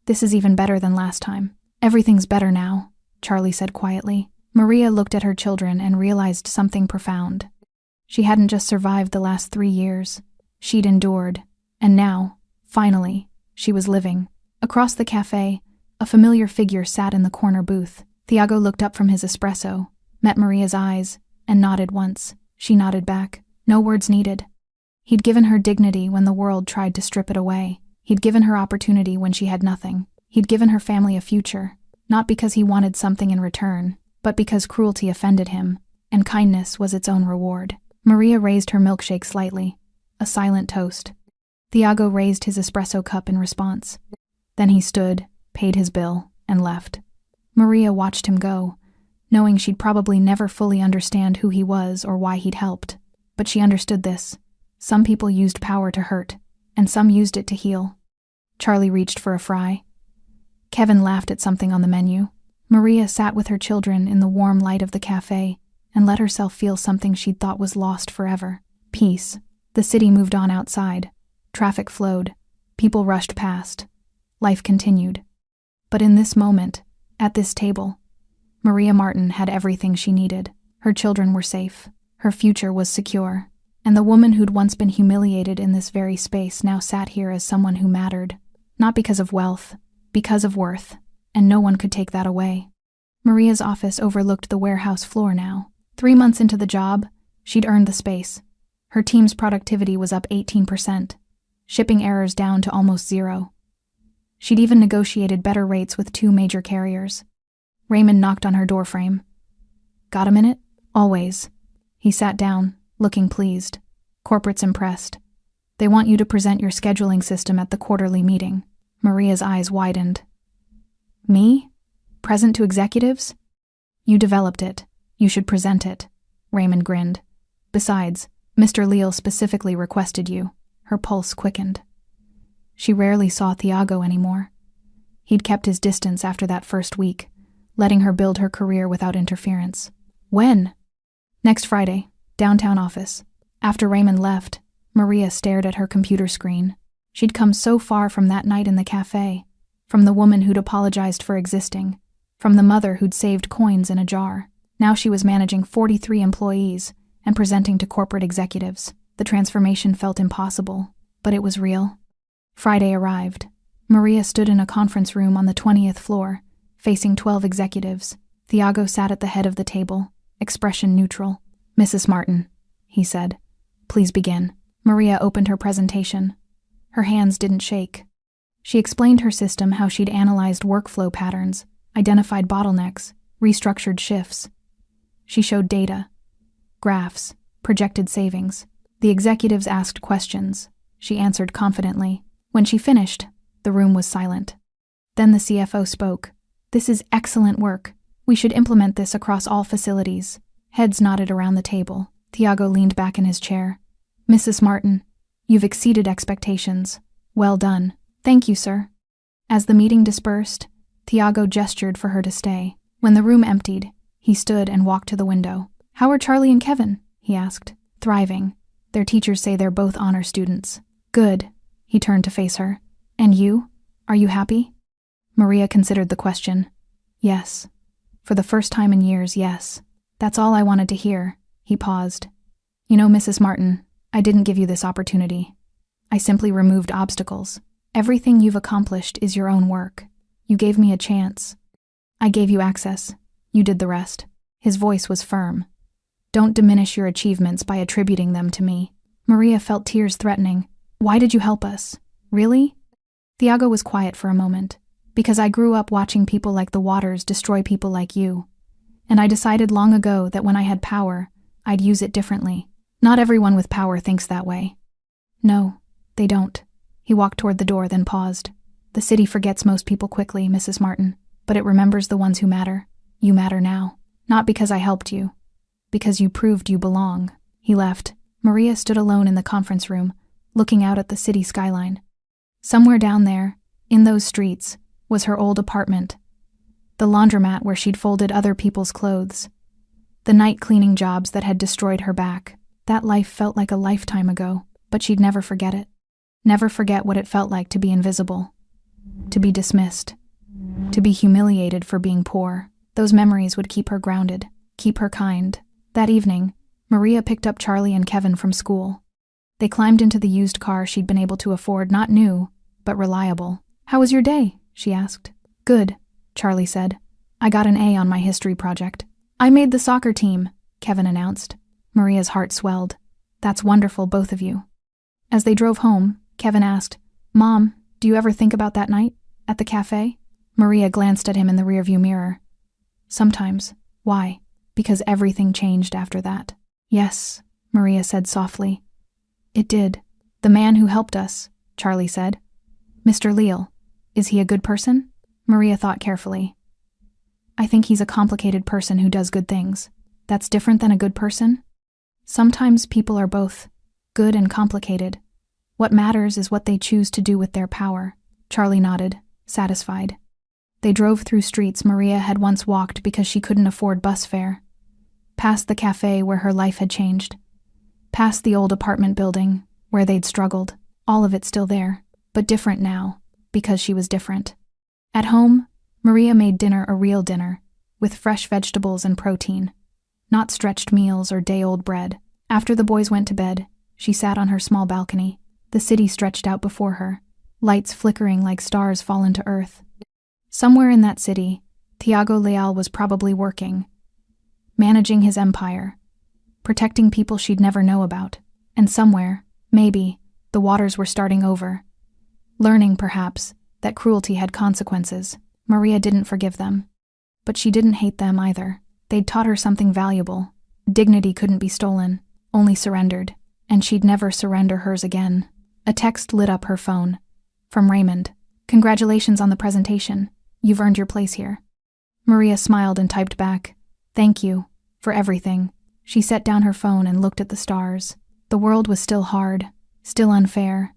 "This is even better than last time." "Everything's better now," Charlie said quietly. Maria looked at her children and realized something profound. She hadn't just survived the last 3 years. She'd endured. And now, finally, she was living. Across the cafe, a familiar figure sat in the corner booth. Tiago looked up from his espresso, met Maria's eyes, and nodded once. She nodded back. No words needed. He'd given her dignity when the world tried to strip it away. He'd given her opportunity when she had nothing. He'd given her family a future, not because he wanted something in return, but because cruelty offended him, and kindness was its own reward. Maria raised her milkshake slightly, a silent toast. Tiago raised his espresso cup in response. Then he stood, paid his bill, and left. Maria watched him go, knowing she'd probably never fully understand who he was or why he'd helped. But she understood this. Some people used power to hurt, and some used it to heal. Charlie reached for a fry. Kevin laughed at something on the menu. Maria sat with her children in the warm light of the cafe and let herself feel something she'd thought was lost forever. Peace. The city moved on outside. Traffic flowed. People rushed past. Life continued. But in this moment, at this table, Maria Martin had everything she needed. Her children were safe. Her future was secure. And the woman who'd once been humiliated in this very space now sat here as someone who mattered. Not because of wealth, because of worth. And no one could take that away. Maria's office overlooked the warehouse floor now. 3 months into the job, she'd earned the space. Her team's productivity was up 18%. Shipping errors down to almost 0. She'd even negotiated better rates with 2 major carriers. Raymond knocked on her doorframe. "Got a minute?" "Always." He sat down, looking pleased. "Corporate's impressed. They want you to present your scheduling system at the quarterly meeting." Maria's eyes widened. "Me? Present to executives?" "You developed it. You should present it." Raymond grinned. "Besides, Mr. Leal specifically requested you." Her pulse quickened. She rarely saw Thiago anymore. He'd kept his distance after that first week, letting her build her career without interference. "When?" "Next Friday, downtown office." After Raymond left, Maria stared at her computer screen. She'd come so far from that night in the cafe, from the woman who'd apologized for existing, from the mother who'd saved coins in a jar. Now she was managing 43 employees and presenting to corporate executives. The transformation felt impossible, but it was real. Friday arrived. Maria stood in a conference room on the 20th floor, facing 12 executives. Thiago sat at the head of the table, expression neutral. "Mrs. Martin," he said, "please begin." Maria opened her presentation. Her hands didn't shake. She explained her system, how she'd analyzed workflow patterns, identified bottlenecks, restructured shifts. She showed data, graphs, projected savings. The executives asked questions. She answered confidently. When she finished, the room was silent. Then the CFO spoke. "This is excellent work. We should implement this across all facilities." Heads nodded around the table. Thiago leaned back in his chair. "Mrs. Martin, you've exceeded expectations. Well done." "Thank you, sir." As the meeting dispersed, Thiago gestured for her to stay. When the room emptied, he stood and walked to the window. "How are Charlie and Kevin?" he asked. "Thriving. Their teachers say they're both honor students." "Good." He turned to face her. "And you? Are you happy?" Maria considered the question. "Yes. For the first time in years, yes. That's all I wanted to hear." He paused. "You know, Mrs. Martin, I didn't give you this opportunity. I simply removed obstacles. Everything you've accomplished is your own work. You gave me a chance. I gave you access. You did the rest." His voice was firm. "Don't diminish your achievements by attributing them to me." Maria felt tears threatening. "Why did you help us? Really?" Thiago was quiet for a moment. "Because I grew up watching people like the Waters destroy people like you. And I decided long ago that when I had power, I'd use it differently. Not everyone with power thinks that way." "No, they don't." He walked toward the door, then paused. "The city forgets most people quickly, Mrs. Martin, but it remembers the ones who matter. You matter now. Not because I helped you. Because you proved you belong." He left. Maria stood alone in the conference room, looking out at the city skyline. Somewhere down there, in those streets, was her old apartment. The laundromat where she'd folded other people's clothes. The night cleaning jobs that had destroyed her back. That life felt like a lifetime ago, but she'd never forget it. Never forget what it felt like to be invisible. To be dismissed. To be humiliated for being poor. Those memories would keep her grounded, keep her kind. That evening, Maria picked up Charlie and Kevin from school. They climbed into the used car she'd been able to afford, not new, but reliable. "How was your day?" she asked. "Good," Charlie said. "I got an A on my history project." "I made the soccer team," Kevin announced. Maria's heart swelled. "That's wonderful, both of you." As they drove home, Kevin asked, "Mom, do you ever think about that night? At the cafe?" Maria glanced at him in the rearview mirror. "Sometimes. Why?" "Because everything changed after that." "Yes," Maria said softly. "It did. The man who helped us," Charlie said. "Mr. Leal. Is he a good person?" Maria thought carefully. "I think he's a complicated person who does good things. That's different than a good person?" "Sometimes people are both good and complicated. What matters is what they choose to do with their power." Charlie nodded, satisfied. They drove through streets Maria had once walked because she couldn't afford bus fare. Past the cafe where her life had changed. Past the old apartment building where they'd struggled. All of it still there, but different now, because she was different. At home, Maria made dinner a real dinner, with fresh vegetables and protein. Not stretched meals or day-old bread. After the boys went to bed, she sat on her small balcony. The city stretched out before her, lights flickering like stars fallen to earth. Somewhere in that city, Thiago Leal was probably working, managing his empire, protecting people she'd never know about. And somewhere, maybe, the Waters were starting over. Learning, perhaps, that cruelty had consequences. Maria didn't forgive them. But she didn't hate them either. They'd taught her something valuable. Dignity couldn't be stolen, only surrendered, and she'd never surrender hers again. A text lit up her phone. From Raymond. "Congratulations on the presentation. You've earned your place here." Maria smiled and typed back, "Thank you, for everything." She set down her phone and looked at the stars. The world was still hard, still unfair,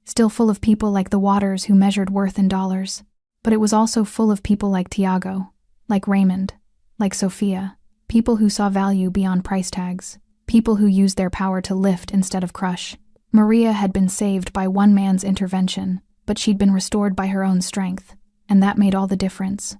still full of people like the Waters who measured worth in dollars. But it was also full of people like Tiago, like Raymond, like Sophia, people who saw value beyond price tags, people who used their power to lift instead of crush. Maria had been saved by one man's intervention, but she'd been restored by her own strength, and that made all the difference.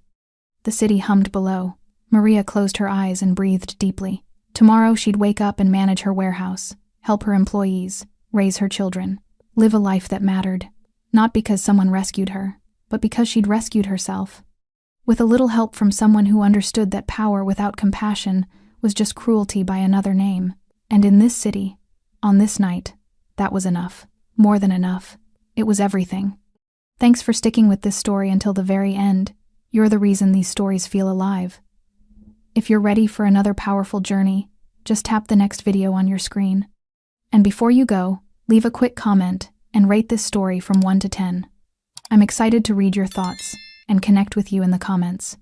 The city hummed below. Maria closed her eyes and breathed deeply. Tomorrow she'd wake up and manage her warehouse, help her employees, raise her children, live a life that mattered, not because someone rescued her, but because she'd rescued herself. With a little help from someone who understood that power without compassion was just cruelty by another name. And in this city, on this night, that was enough. More than enough. It was everything. Thanks for sticking with this story until the very end. You're the reason these stories feel alive. If you're ready for another powerful journey, just tap the next video on your screen. And before you go, leave a quick comment and rate this story from 1 to 10. I'm excited to read your thoughts and connect with you in the comments.